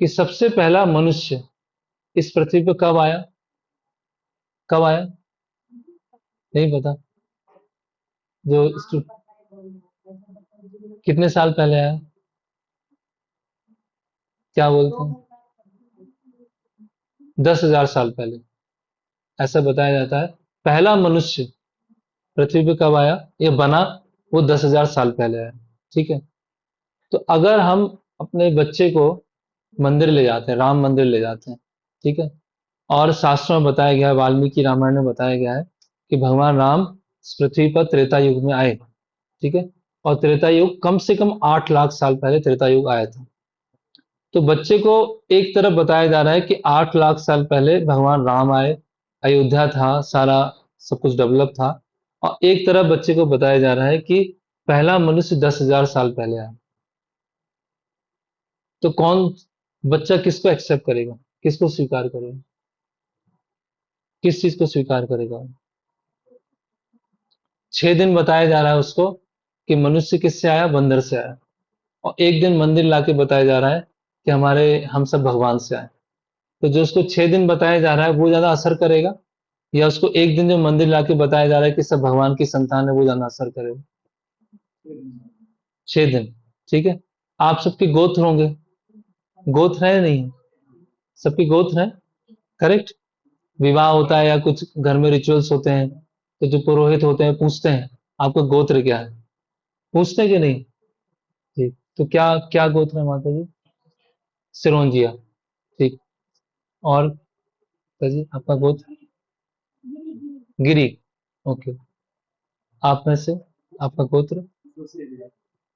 कि सबसे पहला मनुष्य इस पृथ्वी पर कब आया? कब आया? नहीं पता? जो कितने साल पहले आया? क्या बोलते हैं? 10,000 साल पहले ऐसा बताया जाता है। पहला मनुष्य पृथ्वी पे कब आया, ये बना, वो 10,000 साल पहले आया। ठीक है। तो अगर हम अपने बच्चे को मंदिर ले जाते हैं, राम मंदिर ले जाते हैं, ठीक है, और शास्त्रों में बताया गया है, वाल्मीकि रामायण में बताया गया है कि भगवान राम इस पृथ्वी पर त्रेता युग में आए। ठीक है। और त्रेता युग कम से कम 8 लाख साल पहले त्रेता युग आया था। तो बच्चे को एक तरफ बताया जा रहा है कि 8 लाख साल पहले भगवान राम आए, अयोध्या था, सारा सब कुछ डेवलप था, और एक तरफ बच्चे को बताया जा रहा है कि पहला मनुष्य 10,000 साल पहले आया। तो कौन बच्चा किसको एक्सेप्ट करेगा, किसको स्वीकार करेगा, किस चीज को स्वीकार करेगा? 6 दिन बताया जा रहा है उसको कि मनुष्य किससे आया, बंदर से आया, और एक दिन मंदिर लाके बताया जा रहा है कि हमारे हम सब भगवान से आए। तो जो उसको 6 दिन बताया जा रहा है वो ज्यादा असर करेगा, या उसको एक दिन जो मंदिर लाके बताया जा रहा है कि सब भगवान की संतान है, वो ज्यादा असर करेगा? 6 दिन। ठीक है। आप सबके गोत्र होंगे, गोत्र है नहीं? सबके गोत्र हैं, करेक्ट? विवाह होता है या कुछ घर में रिचुअल्स होते हैं, तो जो पुरोहित होते हैं पूछते हैं आपका गोत्र क्या है, पूछते हैं कि नहीं? जी। तो क्या क्या गोत्र है माता जी? सिरोंजिया। ठीक। और जी आपका गोत्र? गिरी। ओके। आप में से आपका गोत्र?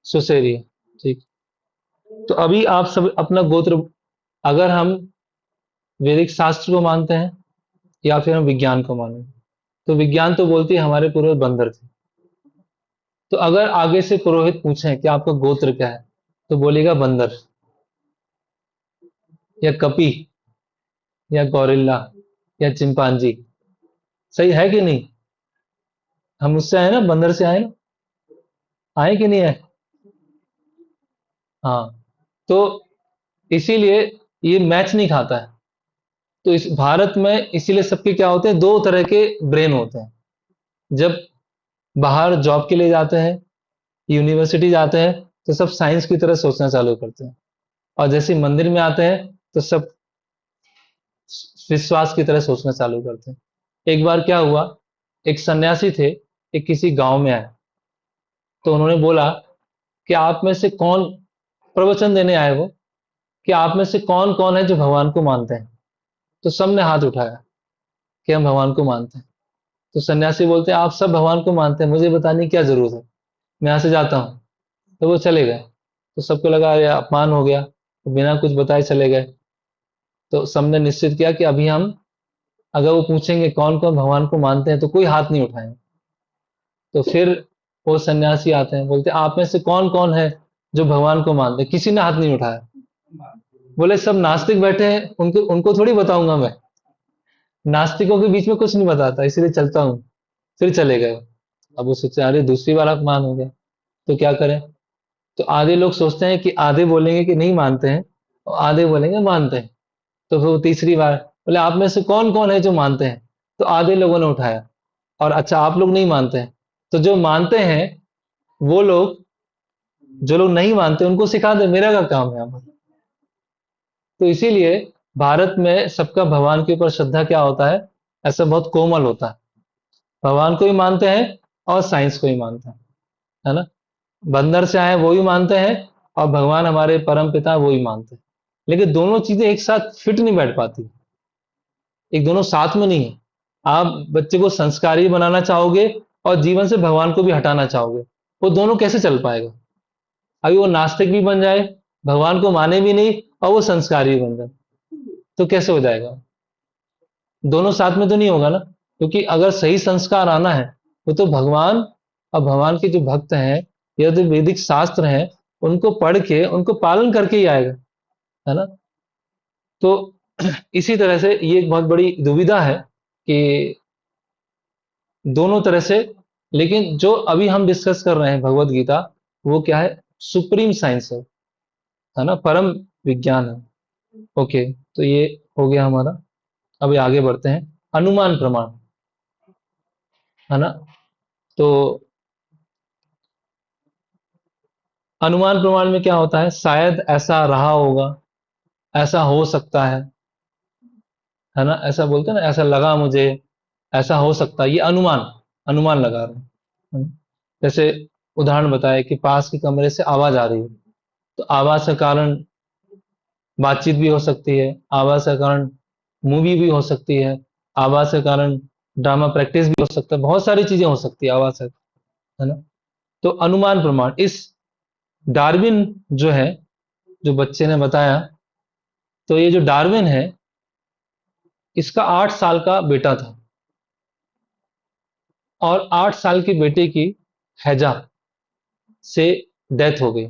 सुसेरिया। ठीक। तो अभी आप सब अपना गोत्र, अगर हम वैदिक शास्त्र को मानते हैं या फिर हम विज्ञान को माने, तो विज्ञान तो बोलती है हमारे पूर्वज बंदर थे। तो अगर आगे से पुरोहित पूछें कि आपका गोत्र क्या है, तो बोलेगा बंदर, या कपी, या गौरिल्ला, या चिंपांजी। सही है कि नहीं? हम उससे आए ना, बंदर से आए ना, आए कि नहीं आए? हाँ। तो इसीलिए ये मैच नहीं खाता है। तो इस भारत में इसीलिए सबके क्या होते हैं, दो तरह के ब्रेन होते हैं। जब बाहर जॉब के लिए जाते हैं, यूनिवर्सिटी जाते हैं, तो सब साइंस की तरह सोचना चालू करते हैं, और जैसे ही मंदिर में आते हैं तो सब विश्वास की तरह सोचना चालू करते हैं। एक बार क्या हुआ, एक सन्यासी थे, एक किसी गांव में आए, तो उन्होंने बोला कि आप में से कौन, प्रवचन देने आए वो, कि आप में से कौन कौन है जो भगवान को मानते हैं? तो सबने हाथ उठाया कि हम भगवान को मानते हैं। तो सन्यासी बोलते हैं आप सब भगवान को मानते हैं, मुझे बताने की क्या जरूरत है, मैं यहाँ से जाता हूँ। तो वो चले गए। तो सबको लगा ये अपमान हो गया, तो बिना कुछ बताए चले गए। तो सबने निश्चित किया कि अभी हम, अगर वो पूछेंगे कौन कौन भगवान को मानते हैं, तो कोई हाथ नहीं उठाएंगे। तो फिर वो सन्यासी आते हैं, बोलते हैं आप में से कौन कौन है जो भगवान को मानते हैं? किसी ने हाथ नहीं उठाया। बोले सब नास्तिक बैठे हैं, उनको उनको थोड़ी बताऊंगा मैं, नास्तिकों के बीच में कुछ नहीं बताता, इसलिए चलता हूँ। फिर चले गए। अब वो सोचे अरे दूसरी बार अपमान हो गया, तो क्या करें? तो आधे लोग सोचते हैं कि आधे बोलेंगे कि नहीं मानते हैं, और आधे बोलेंगे मानते हैं। तो फिर वो तीसरी बार बोले आप में से कौन कौन है जो मानते हैं? तो आधे लोगों ने उठाया, और अच्छा आप लोग नहीं मानते हैं, तो जो मानते हैं वो लोग जो लोग नहीं मानते उनको सिखा दे, मेरा क्या काम है यहाँ पर। तो इसीलिए भारत में सबका भगवान के ऊपर श्रद्धा क्या होता है, ऐसा बहुत कोमल होता है। भगवान को भी मानते हैं और साइंस को भी मानते हैं, है ना। बंदर से आए वो भी मानते हैं और भगवान हमारे परम पिता वो भी मानते हैं। लेकिन दोनों चीजें एक साथ फिट नहीं बैठ पाती, एक दोनों साथ में नहीं है। आप बच्चे को संस्कारी बनाना चाहोगे और जीवन से भगवान को भी हटाना चाहोगे, वो दोनों कैसे चल पाएगा। अभी वो नास्तिक भी बन जाए, भगवान को माने भी नहीं, और वो संस्कारी भी बन जाए, तो कैसे हो जाएगा। दोनों साथ में तो नहीं होगा ना, क्योंकि अगर सही संस्कार आना है वो तो भगवान और भगवान के जो भक्त हैं या जो वैदिक शास्त्र हैं उनको पढ़ के उनको पालन करके ही आएगा, है ना। तो इसी तरह से ये एक बहुत बड़ी दुविधा है कि दोनों तरह से। लेकिन जो अभी हम डिस्कस कर रहे हैं भगवत गीता, वो क्या है, सुप्रीम साइंस है ना, परम विज्ञान है। ओके, तो ये हो गया हमारा। अभी आगे बढ़ते हैं, अनुमान प्रमाण, है ना। तो अनुमान प्रमाण में क्या होता है, शायद ऐसा रहा होगा, ऐसा हो सकता है ना, ऐसा बोलते हैं ना, ऐसा लगा मुझे, ऐसा हो सकता है, ये अनुमान, अनुमान लगा रहे हैं। जैसे उदाहरण बताए कि पास के कमरे से आवाज आ रही है, तो आवाज के कारण बातचीत भी हो सकती है, आवाज के कारण मूवी भी हो सकती है, आवाज के कारण ड्रामा प्रैक्टिस भी हो सकता है, बहुत सारी चीजें हो सकती है आवाज से, है ना। तो अनुमान प्रमाण, इस डार्विन जो है, जो बच्चे ने बताया, तो ये जो डार्विन है इसका 8 साल का बेटा था, और 8 साल की बेटे की हैजा से डेथ हो गई।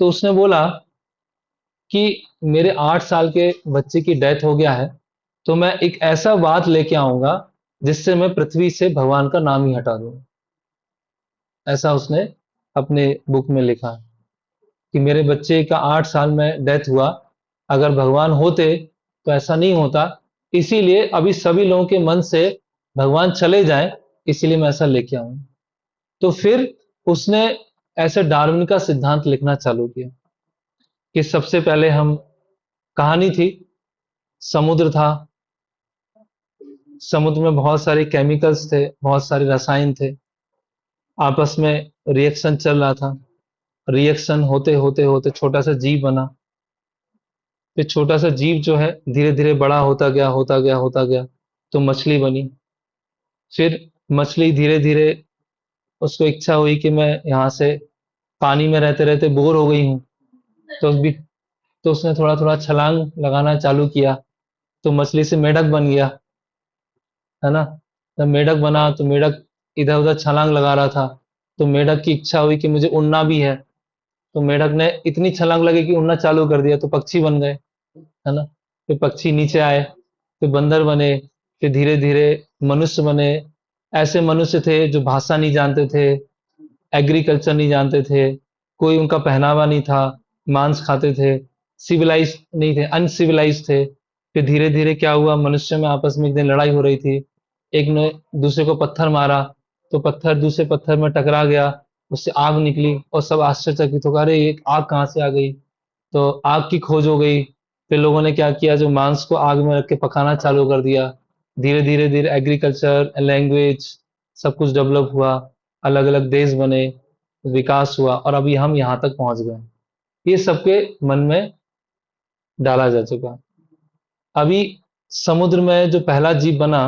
तो उसने बोला कि मेरे 8 साल के बच्चे की डेथ हो गया है, तो मैं एक ऐसा बात लेके आऊंगा जिससे मैं पृथ्वी से भगवान का नाम ही हटा दूं। ऐसा उसने अपने बुक में लिखा है कि मेरे बच्चे का 8 साल में डेथ हुआ, अगर भगवान होते तो ऐसा नहीं होता, इसीलिए अभी सभी लोगों के मन से भगवान चले जाएं, इसीलिए मैं ऐसा लेके आऊं। तो फिर उसने ऐसे डार्विन का सिद्धांत लिखना चालू किया कि सबसे पहले हम, कहानी थी, समुद्र था, समुद्र में बहुत सारे केमिकल्स थे, बहुत सारे रसायन थे, आपस में रिएक्शन चल रहा था। रिएक्शन होते होते होते छोटा सा जीव बना, फिर छोटा सा जीव जो है धीरे धीरे बड़ा होता गया, होता गया, होता गया, तो मछली बनी। फिर मछली धीरे धीरे, उसको इच्छा हुई कि मैं यहाँ से पानी में रहते रहते बोर हो गई हूँ, तो भी, तो उसने थोड़ा थोड़ा छलांग लगाना चालू किया, तो मछली से मेढक बन गया, है ना। जब मेढक बना तो मेढक इधर उधर छलांग लगा रहा था, तो मेढक की इच्छा हुई कि मुझे उड़ना भी है, तो मेढक ने इतनी छलांग लगी कि उड़ना चालू कर दिया, तो पक्षी बन गए, है ना। फिर पक्षी नीचे आए, फिर बंदर बने, फिर धीरे धीरे मनुष्य बने। ऐसे मनुष्य थे जो भाषा नहीं जानते थे, एग्रीकल्चर नहीं जानते थे, कोई उनका पहनावा नहीं था, मांस खाते थे, सिविलाइज नहीं थे, अनसिविलाइज थे। फिर धीरे धीरे क्या हुआ, मनुष्य में आपस में एक दिन लड़ाई हो रही थी, एक ने दूसरे को पत्थर मारा, तो पत्थर दूसरे पत्थर में टकरा गया, उससे आग निकली, और सब आश्चर्यचकित हो गए, अरे ये आग कहाँ से आ गई। तो आग की खोज हो गई। फिर लोगों ने क्या किया, जो मांस को आग में रख के पकाना चालू कर दिया। धीरे धीरे धीरे एग्रीकल्चर, लैंग्वेज, सब कुछ डेवलप हुआ, अलग अलग देश बने, विकास हुआ, और अभी हम यहाँ तक पहुंच गए। ये सबके मन में डाला जा चुका। अभी समुद्र में जो पहला जीव बना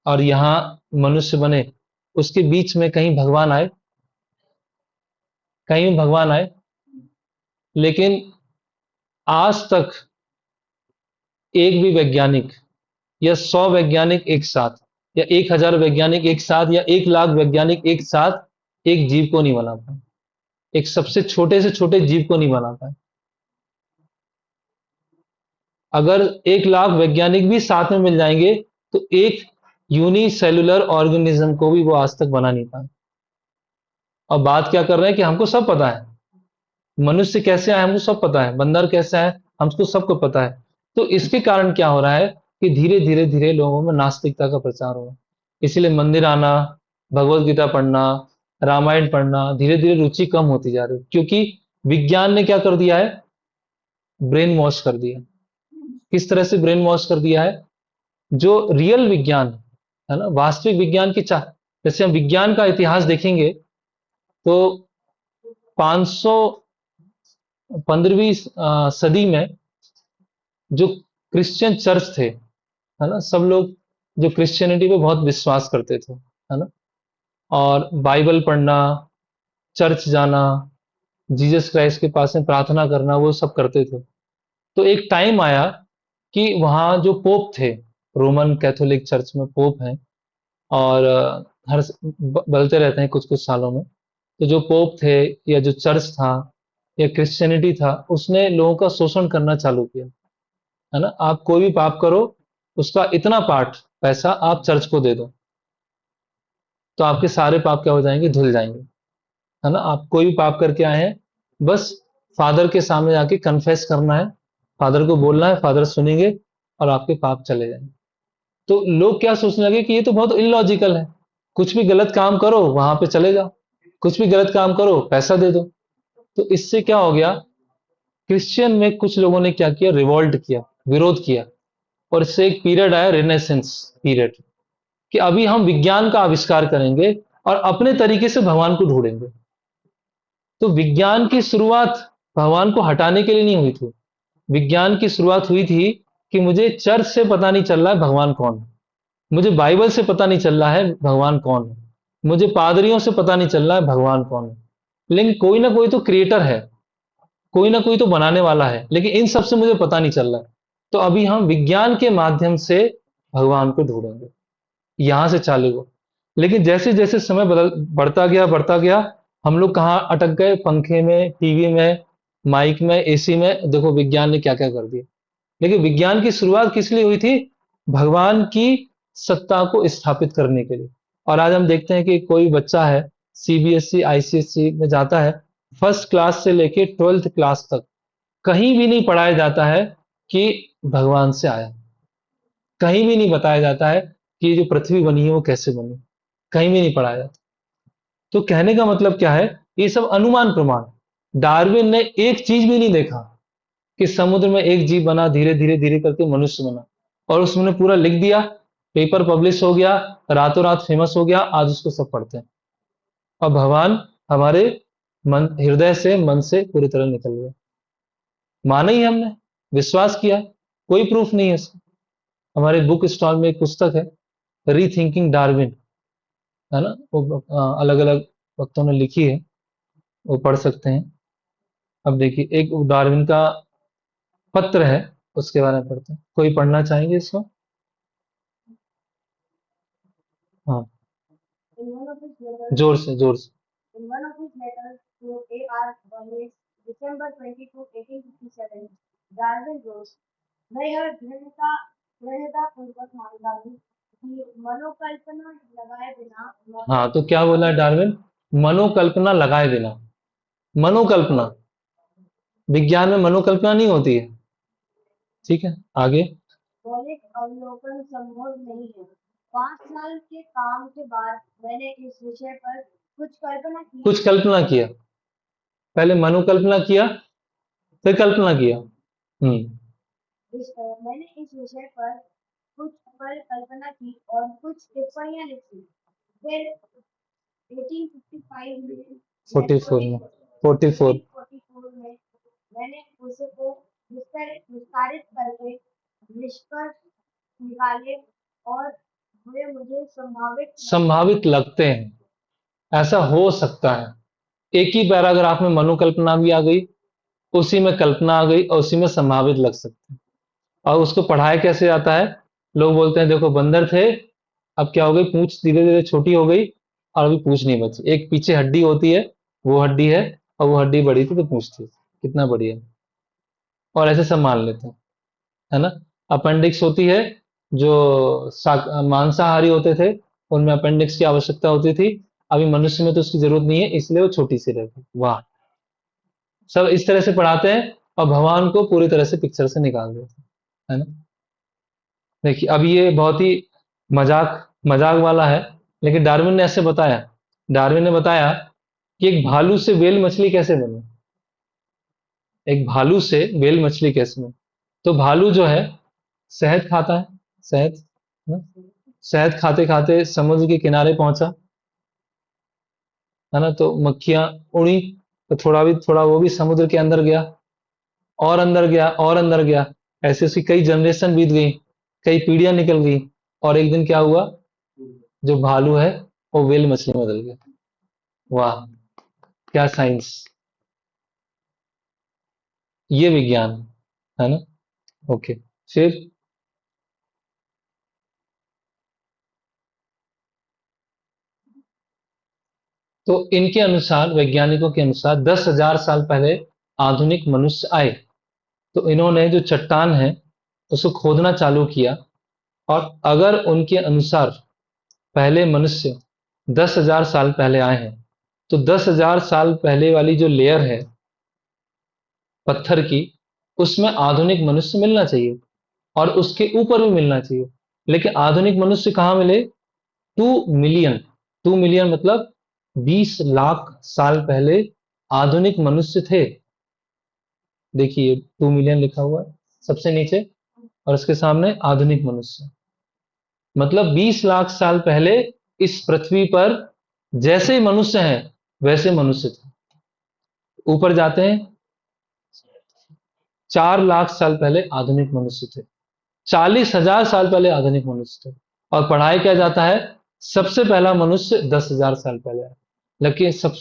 और यहाँ मनुष्य बने, उसके बीच में कहीं भगवान आए, कहीं भगवान आए, लेकिन आज तक एक भी वैज्ञानिक या 100 वैज्ञानिक एक साथ, या 1000 वैज्ञानिक एक साथ, या 1 लाख वैज्ञानिक एक साथ एक जीव को नहीं बना पाए, एक सबसे छोटे से छोटे जीव को नहीं बना पाए। अगर 1 लाख वैज्ञानिक भी साथ में मिल जाएंगे तो एक यूनिसेलुलर ऑर्गेनिज्म को भी वो आज तक बना नहीं पाए। और बात क्या कर रहे हैं कि हमको सब पता है, मनुष्य कैसे आए हमको सब पता है, बंदर कैसे आए हमको सबको पता है। तो इसके कारण क्या हो रहा है कि धीरे धीरे धीरे लोगों में नास्तिकता का प्रचार हो रहा है। इसीलिए मंदिर आना, भगवत गीता पढ़ना, रामायण पढ़ना, धीरे धीरे रुचि कम होती जा रही है, क्योंकि विज्ञान ने क्या कर दिया है, ब्रेन वॉश कर दिया। किस तरह से ब्रेन वॉश कर दिया है? जो रियल विज्ञान है ना, वास्तविक विज्ञान की चाह, जैसे हम विज्ञान का इतिहास देखेंगे तो 500 15वीं सदी में जो क्रिश्चियन चर्च थे, है ना, सब लोग जो क्रिश्चियनिटी पे बहुत विश्वास करते थे, है ना, और बाइबल पढ़ना, चर्च जाना, जीसस क्राइस्ट के पास में प्रार्थना करना, वो सब करते थे। तो एक टाइम आया कि वहाँ जो पोप थे, रोमन कैथोलिक चर्च में पोप हैं, और बदलते रहते हैं कुछ कुछ सालों में। तो जो पोप थे या जो चर्च था या क्रिश्चियनिटी था, उसने लोगों का शोषण करना चालू किया, है ना। आप कोई भी पाप करो, उसका इतना पार्ट पैसा आप चर्च को दे दो, तो आपके सारे पाप क्या हो जाएंगे, धुल जाएंगे, है ना। आप कोई भी पाप करके आए हैं, बस फादर के सामने जाके कन्फेस करना है, फादर को बोलना है, फादर सुनेंगे और आपके पाप चले जाएंगे। तो लोग क्या सोचने लगे कि ये तो बहुत इलॉजिकल है, कुछ भी गलत काम करो वहां पे चले जाओ, कुछ भी गलत काम करो पैसा दे दो। तो इससे क्या हो गया, क्रिश्चियन में कुछ लोगों ने क्या किया, रिवॉल्ट किया, विरोध किया, और इससे एक पीरियड आया, रेनेसेंस पीरियड, कि अभी हम विज्ञान का आविष्कार करेंगे और अपने तरीके से भगवान को ढूंढेंगे। तो विज्ञान की शुरुआत भगवान को हटाने के लिए नहीं हुई थी, विज्ञान की शुरुआत हुई थी कि मुझे चर्च से पता नहीं चल रहा है भगवान कौन है, मुझे बाइबल से पता नहीं चल रहा है भगवान कौन है, मुझे पादरियों से पता नहीं चल रहा है भगवान कौन है, लेकिन कोई ना कोई तो क्रिएटर है, कोई ना कोई तो बनाने वाला है, लेकिन इन सब से मुझे पता नहीं चल रहा है। तो अभी हम विज्ञान के माध्यम से भगवान को ढूंढेंगे, यहां से चालू हो। लेकिन जैसे जैसे समय बदल बढ़ता गया, हम लोग कहाँ अटक गए, पंखे में, टीवी में, माइक में, एसी में, देखो विज्ञान ने क्या क्या कर दिया। लेकिन विज्ञान की शुरुआत किस लिए हुई थी, भगवान की सत्ता को स्थापित करने के लिए। और आज हम देखते हैं कि कोई बच्चा है, सीबीएसई आईसीएसई में जाता है, फर्स्ट क्लास से लेके 12th क्लास तक कहीं भी नहीं पढ़ाया जाता है कि भगवान से आया, कहीं भी नहीं बताया जाता है कि ये जो पृथ्वी बनी है वो कैसे बनी, कहीं भी नहीं पढ़ाया जाता। तो कहने का मतलब क्या है, ये सब अनुमान प्रमाण, डार्विन ने एक चीज भी नहीं देखा कि समुद्र में एक जीव बना, धीरे धीरे धीरे करके मनुष्य बना, और उसने पूरा लिख दिया, पेपर पब्लिश हो गया, रातों रात फेमस हो गया, आज उसको सब पढ़ते हैं। और भगवान हमारे मन, हृदय से, मन से पूरी तरह निकल गया, माना ही हमने, विश्वास किया, कोई प्रूफ नहीं है इसका। हमारे बुक स्टॉल में एक पुस्तक है, रीथिंकिंग डार्विन, है ना, वो अलग अलग वक्तों ने लिखी है, वो पढ़ सकते हैं। अब देखिए, एक डार्विन का पत्र है, उसके बारे में पढ़ते हैं, कोई पढ़ना चाहेंगे इसको? हाँ, In one of his letters, जोर से, जोर से। in one of his letters to A.R. Wallace, December 22, 1857, Darwin wrote, मैं यह दृढ़तापूर्वक मानता हूँ कि मनोकल्पना लगाए बिना हाँ, मौजूद तो क्या बोला है डार्विन, मनोकल्पना लगाए बिना, मनोकल्पना, विज्ञान में मनोकल्पना नहीं होती है, ठीक है, आगे। मौलिक अवलोकन संभव नहीं है। 5 साल के काम के बाद मैंने इस विषय पर कुछ कल्पना की। कुछ कल्पना किया, पहले मनोकल्पना किया, फिर कल्पना किया। मैंने इस विषय पर कुछ पल कल्पना की और कुछ टिप्पणियां लिखी। फिर 1855 में 44 में, 44। 1844 में मैंने उसको विस्तारित करके निष्कर्ष निकाले और वे मुझे संभावित लगते हैं, ऐसा हो सकता है। एक ही पैराग्राफ में मनोकल्पना भी आ गई, उसी में कल्पना आ गई, और उसी में संभावित लग सकते हैं। और उसको पढ़ाया कैसे जाता है, लोग बोलते हैं देखो बंदर थे, अब क्या हो गई, पूंछ धीरे धीरे छोटी हो गई, और अभी पूंछ नहीं बची, एक पीछे हड्डी होती है, वो हड्डी है, और वो हड्डी बड़ी थी तो पूंछ थी, कितना बढ़िया। और ऐसे सब मान लेते हैं, है ना। अपेंडिक्स होती है, जो मांसाहारी होते थे उनमें अपेंडिक्स की आवश्यकता होती थी, अभी मनुष्य में तो उसकी जरूरत नहीं है, इसलिए वो छोटी सी रहती। वाह, सब इस तरह से पढ़ाते हैं और भगवान को पूरी तरह से पिक्चर से निकाल देते हैं, है ना। देखिए, अब ये बहुत ही मजाक मजाक वाला है, लेकिन डार्विन ने ऐसे बताया डार्विन ने बताया कि एक भालू से व्हेल मछली कैसे बने। एक भालू से व्हेल मछली कैसे बने। तो भालू जो है शहद खाता है, शहद, है ना? शहद खाते खाते समुद्र के किनारे पहुंचा, है ना? तो मक्खियां उड़ी, तो थोड़ा वो भी समुद्र के अंदर गया, और अंदर गया, और अंदर गया। ऐसे उसकी कई जनरेशन बीत गई, कई पीढ़ियां निकल गई, और एक दिन क्या हुआ, जो भालू है वो व्हेल मछली में बदल गया। वाह, क्या साइंस, ये विज्ञान है ना। ओके, फिर तो इनके अनुसार, वैज्ञानिकों के अनुसार 10,000 साल पहले आधुनिक मनुष्य आए। तो इन्होंने जो चट्टान है उसको खोदना चालू किया, और अगर उनके अनुसार पहले मनुष्य 10,000 साल पहले आए हैं, तो 10,000 साल पहले वाली जो लेयर है पत्थर की, उसमें आधुनिक मनुष्य मिलना चाहिए, और उसके ऊपर भी मिलना चाहिए। लेकिन आधुनिक मनुष्य कहाँ मिले? 2 मिलियन, 2 मिलियन मतलब 20 लाख साल पहले आधुनिक मनुष्य थे। देखिए 2 मिलियन लिखा हुआ है सबसे नीचे, और उसके सामने आधुनिक मनुष्य, मतलब 20 लाख साल पहले इस पृथ्वी पर जैसे मनुष्य हैं वैसे मनुष्य थे। ऊपर जाते हैं, 4 लाख साल पहले आधुनिक मनुष्य थे, 40,000 साल पहले आधुनिक मनुष्य थे। और पढ़ाया क्या जाता है, सबसे पहला मनुष्य 10,000 साल पहले है। लेकिन सब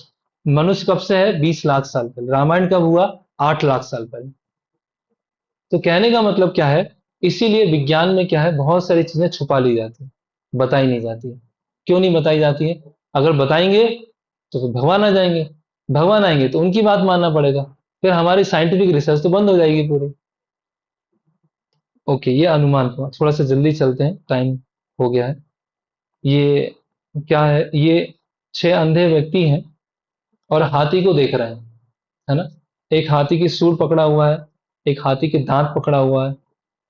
मनुष्य कब से है? 20 लाख साल पहले। रामायण कब हुआ? 8 लाख साल पहले। तो कहने का मतलब क्या है, इसीलिए विज्ञान में क्या है, बहुत सारी चीजें छुपा ली जाती है, बताई नहीं जाती है। क्यों नहीं बताई जाती है? अगर बताएंगे तो फिर भगवान आ जाएंगे, भगवान आएंगे तो उनकी बात मानना पड़ेगा, फिर हमारी साइंटिफिक रिसर्च तो बंद हो जाएगी पूरी। ओके, ये अनुमान हुआ। थोड़ा सा जल्दी चलते हैं, टाइम हो गया है। ये क्या है, ये 6 अंधे व्यक्ति हैं और हाथी को देख रहे हैं, है ना? एक हाथी की सूंड पकड़ा हुआ है, एक हाथी के दांत पकड़ा हुआ है,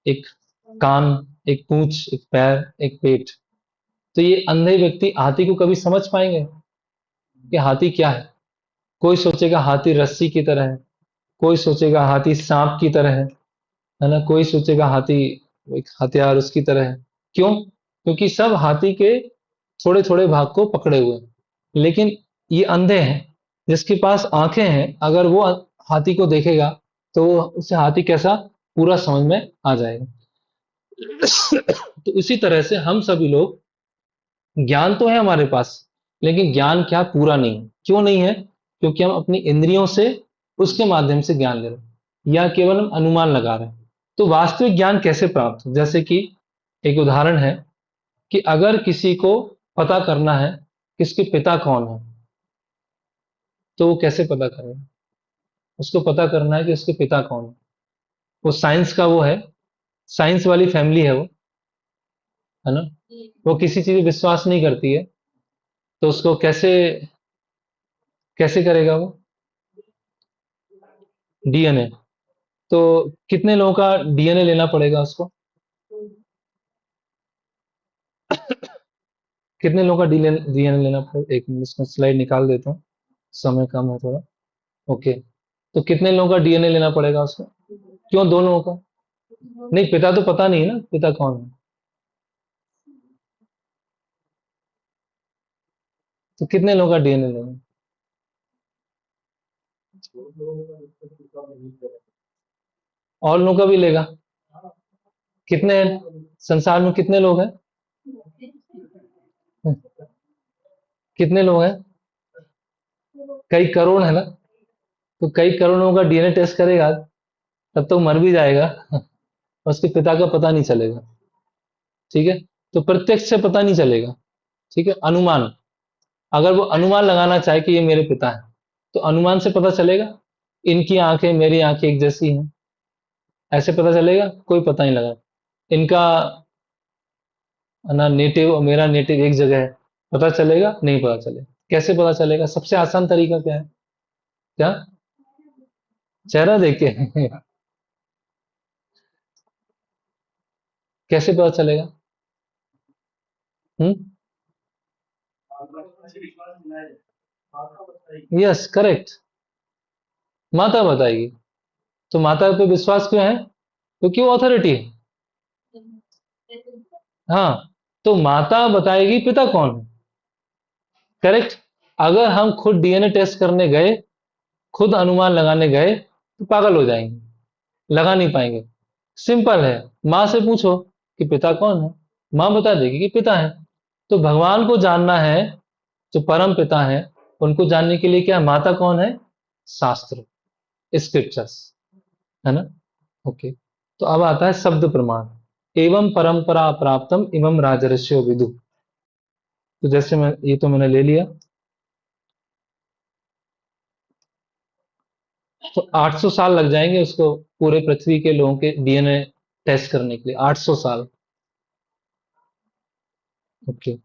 एक कान, एक पूंछ, एक पैर, एक पेट। तो ये अंधे व्यक्ति हाथी को कभी समझ पाएंगे कि हाथी क्या है? कोई सोचेगा हाथी रस्सी की तरह है, कोई सोचेगा हाथी सांप की तरह है ना? कोई सोचेगा हाथी एक हथियार उसकी तरह है। क्यों? क्योंकि सब हाथी के थोड़े थोड़े भाग को पकड़े हुए हैं। लेकिन ये अंधे हैं, जिसके पास आंखें हैं, अगर वो हाथी को देखेगा तो उसे हाथी कैसा पूरा समझ में आ जाएगा। तो इसी तरह से हम सभी लोग, ज्ञान तो है हमारे पास, लेकिन ज्ञान क्या पूरा नहीं है। क्यों नहीं है? क्योंकि हम अपनी इंद्रियों से उसके माध्यम से ज्ञान ले रहे हैं, या केवल हम अनुमान लगा रहे हैं। तो वास्तविक ज्ञान कैसे प्राप्त हो? जैसे कि एक उदाहरण है कि अगर किसी को पता करना है कि उसके पिता कौन है, तो वो कैसे पता करेगा? उसको पता करना है कि उसके पिता कौन है। वो साइंस का वो है, साइंस वाली फैमिली है वो, है ना? वो किसी चीज पे विश्वास नहीं करती है, तो उसको कैसे कैसे करेगा वो? डीएनए। तो कितने लोगों का डीएनए लेना पड़ेगा उसको? कितने लोगों का डीएनए लेना पड़ेगा? एक मिनट, इसमें स्लाइड निकाल देता हूँ, समय कम है थोड़ा। ओके, तो कितने लोगों का डीएनए लेना पड़ेगा उसको? क्यों 2 लोगों का? नहीं, पिता तो पता नहीं है ना, पिता कौन है। तो कितने लोगों का डीएनए लेना? और लोगों का भी लेगा? कितने हैं? संसार में कितने लोग हैं? कितने लोग हैं? कई करोड़ है ना? तो कई करोड़ लोगों का डीएनए टेस्ट करेगा, तब तो मर भी जाएगा, उसके पिता का पता नहीं चलेगा। ठीक है, तो प्रत्यक्ष से पता नहीं चलेगा। ठीक है, अनुमान, अगर वो अनुमान लगाना चाहे कि ये मेरे पिता है, तो अनुमान से पता चलेगा। इनकी आंखें मेरी आंखें एक जैसी हैं, ऐसे पता चलेगा? कोई पता नहीं लगा। इनका ना नेटिव और मेरा नेटिव एक जगह है, पता चलेगा? नहीं पता चलेगा। कैसे पता चलेगा? सबसे आसान तरीका क्या है? क्या? चेहरा देख के। कैसे पता चलेगा? हम्म? Yes, correct. माता बताएगी। तो माता पे विश्वास क्यों है? क्योंकि वो अथॉरिटी है। हाँ, तो माता बताएगी पिता कौन है। करेक्ट। अगर हम खुद डीएनए टेस्ट करने गए, खुद अनुमान लगाने गए, तो पागल हो जाएंगे, लगा नहीं पाएंगे। सिंपल है, माँ से पूछो कि पिता कौन है, माँ बता देगी कि पिता है। तो भगवान को जानना है, जो परम पिता है, उनको जानने के लिए क्या माता कौन है? शास्त्र, स्क्रिप्चर्स, है ना। ओके। तो अब आता है शब्द प्रमाण। एवं परंपरा प्राप्तम इमं राजर्षयो विदु। तो जैसे मैं ये तो मैंने ले लिया। तो 800 साल लग जाएंगे उसको पूरे पृथ्वी के लोगों के डीएनए टेस्ट करने के लिए, 800 साल। ओके।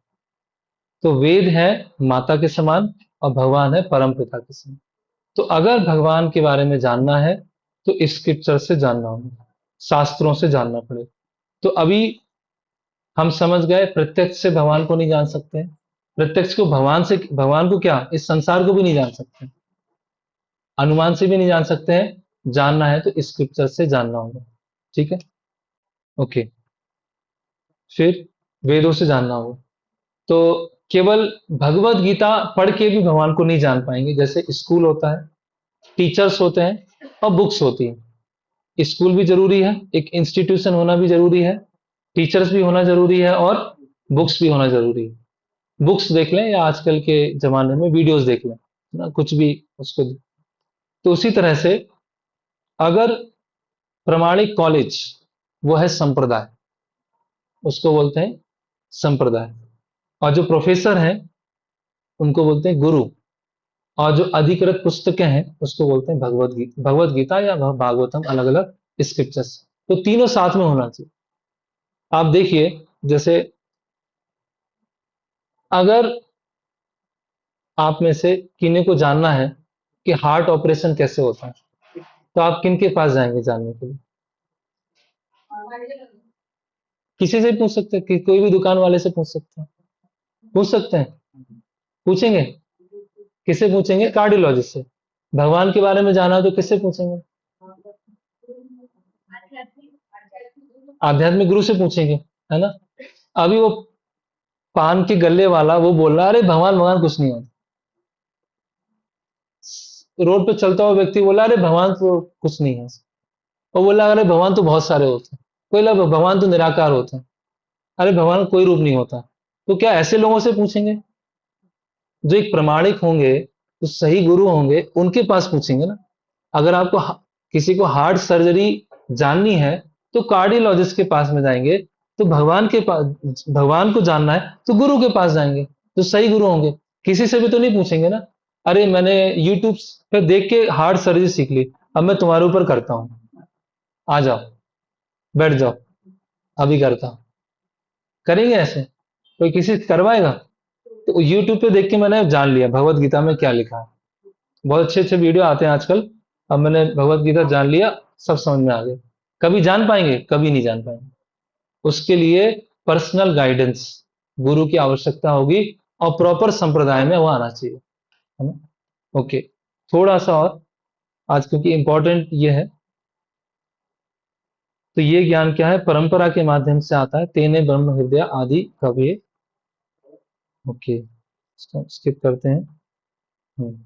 तो वेद है माता के समान और भगवान है परम पिता के समान। तो अगर भगवान के बारे में जानना है तो स्क्रिप्चर से जानना होगा, शास्त्रों से जानना पड़ेगा। तो अभी हम समझ गए प्रत्यक्ष से भगवान को नहीं जान सकते, प्रत्यक्ष को भगवान से, भगवान को क्या इस संसार को भी नहीं जान सकते, अनुमान से भी नहीं जान सकते हैं। जानना है तो स्क्रिप्चर से जानना होगा। ठीक है। ओके। फिर वेदों से जानना होगा। तो केवल भगवत गीता पढ़ के भी भगवान को नहीं जान पाएंगे। जैसे स्कूल होता है, टीचर्स होते हैं और बुक्स होती है। स्कूल भी जरूरी है, एक इंस्टीट्यूशन होना भी जरूरी है, टीचर्स भी होना जरूरी है और बुक्स भी होना जरूरी है। बुक्स देख लें या आजकल के जमाने में वीडियोस देख लें, है ना, कुछ भी उसको। तो उसी तरह से अगर प्रमाणिक कॉलेज, वो है संप्रदाय, उसको बोलते हैं संप्रदाय। और जो प्रोफेसर हैं उनको बोलते हैं गुरु। और जो अधिकृत पुस्तकें हैं उसको बोलते हैं भगवत गीता, भगवत गीता या भागवतम, अलग अलग स्क्रिप्चर्स। तो तीनों साथ में होना चाहिए। आप देखिए, जैसे अगर आप में से किन्हीं को जानना है कि हार्ट ऑपरेशन कैसे होता है, तो आप किन के पास जाएंगे जानने के लिए? किसी से पूछ सकते हैं, कि कोई भी दुकान वाले से पूछ सकते हैं, पूछ सकते हैं। पूछेंगे? किससे पूछेंगे? कार्डियोलॉजिस्ट से। भगवान के बारे में जाना हो तो किससे पूछेंगे? आध्यात्मिक गुरु से पूछेंगे, है ना। अभी वो पान के गल्ले वाला वो बोल रहा है, अरे भगवान भगवान कुछ नहीं होता। रोड पे चलता हुआ व्यक्ति बोला, अरे भगवान तो कुछ नहीं है। वो बोला, अरे भगवान तो बहुत सारे होते हैं। कोई लगा भगवान तो निराकार होते हैं। अरे भगवान का कोई रूप नहीं होता। तो क्या ऐसे लोगों से पूछेंगे? जो एक प्रमाणिक होंगे, जो सही गुरु होंगे, उनके पास पूछेंगे ना। अगर आपको किसी को हार्ट सर्जरी जाननी है तो कार्डियोलॉजिस्ट के पास में जाएंगे। तो भगवान के पास, भगवान को जानना है तो गुरु के पास जाएंगे, जो सही गुरु होंगे। किसी से भी तो नहीं पूछेंगे ना, अरे मैंने यूट्यूब पे देख के हार्ट सर्जरी सीख ली, अब मैं तुम्हारे ऊपर करता हूँ, आ जाओ, बैठ जाओ, अभी करता हूँ। करेंगे ऐसे? कोई किसी से करवाएगा? तो यूट्यूब पे देख के मैंने जान लिया भगवत गीता में क्या लिखा है। बहुत अच्छे अच्छे वीडियो आते हैं आजकल। अब मैंने भगवत गीता जान लिया, सब समझ में आ गया। कभी जान पाएंगे? कभी नहीं जान पाएंगे। उसके लिए पर्सनल गाइडेंस, गुरु की आवश्यकता होगी और प्रॉपर संप्रदाय में वो आना चाहिए, है ना। ओके। थोड़ा सा और आज, क्योंकि इंपॉर्टेंट ये है। तो ये ज्ञान क्या है? परंपरा के माध्यम से आता है। तेने ब्रह्म हृदय आदि कवि। ओके, स्किप करते हैं। हम्म।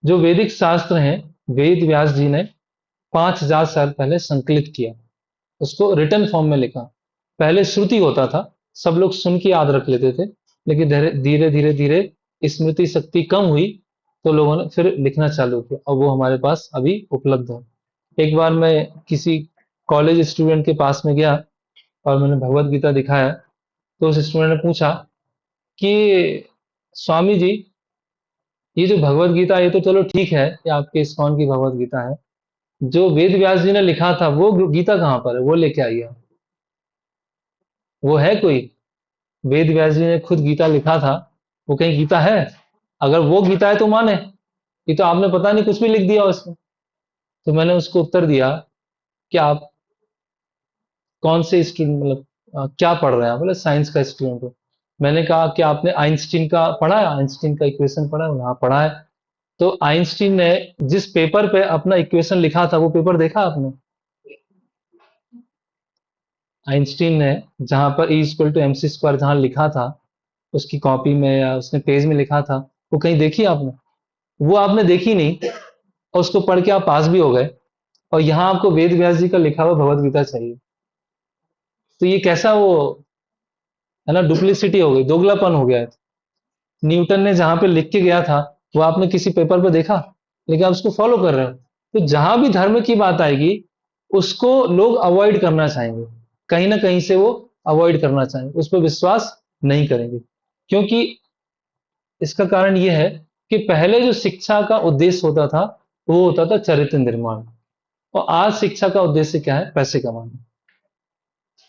जो वैदिक शास्त्र हैं, वेद व्यास जी ने 5000 साल पहले संकलित किया, उसको रिटर्न फॉर्म में लिखा। पहले श्रुति होता था, सब लोग सुन के याद रख लेते थे। लेकिन धीरे धीरे धीरे स्मृति शक्ति कम हुई, तो लोगों ने फिर लिखना चालू किया और वो हमारे पास अभी उपलब्ध है। एक बार मैं किसी कॉलेज स्टूडेंट के पास में गया और मैंने भगवत गीता दिखाया। तो उस स्टूडेंट ने पूछा कि स्वामी जी, ये जो भगवत गीता, ये तो चलो ठीक है, ये आपके इस्कॉन की भगवत गीता है, जो वेद व्यास जी ने लिखा था वो गीता कहाँ पर है? वो लेके आइए। वो है कोई? वेद व्यास जी ने खुद गीता लिखा था, वो कहीं गीता है? अगर वो गीता है तो माने, ये तो आपने पता नहीं कुछ भी लिख दिया उसमें। तो मैंने उसको उत्तर दिया कि आप कौन से स्टूडेंट, मतलब क्या पढ़ रहे हैं आप? बोले साइंस का स्टूडेंट हो। मैंने कहा कि आपने आइंस्टीन का पढ़ा है, आइंस्टीन का इक्वेशन पढ़ा है? हाँ पढ़ा है। तो आइंस्टीन ने जिस पेपर पे अपना इक्वेशन लिखा था वो पेपर देखा आपने? आइंस्टीन ने जहां पर E equal to M C square जहां लिखा था, उसकी कॉपी में या उसने पेज में लिखा था, वो कहीं देखी आपने? वो आपने देखी नहीं, और उसको पढ़ के आप पास भी हो गए, और यहाँ आपको वेद व्यास जी का लिखा हुआ भगवत गीता चाहिए। तो ये कैसा वो है ना, डुप्लीसिटी हो गई, दोगलापन हो गया है। न्यूटन ने जहां पे लिख के गया था वो आपने किसी पेपर पे देखा, लेकिन आप उसको फॉलो कर रहे हो। तो जहां भी धर्म की बात आएगी उसको लोग अवॉइड करना चाहेंगे, कहीं ना कहीं से वो अवॉइड करना चाहेंगे, उस पर विश्वास नहीं करेंगे। क्योंकि इसका कारण ये है कि पहले जो शिक्षा का उद्देश्य होता था वो होता था चरित्र निर्माण, और आज शिक्षा का उद्देश्य क्या है? पैसे कमाना।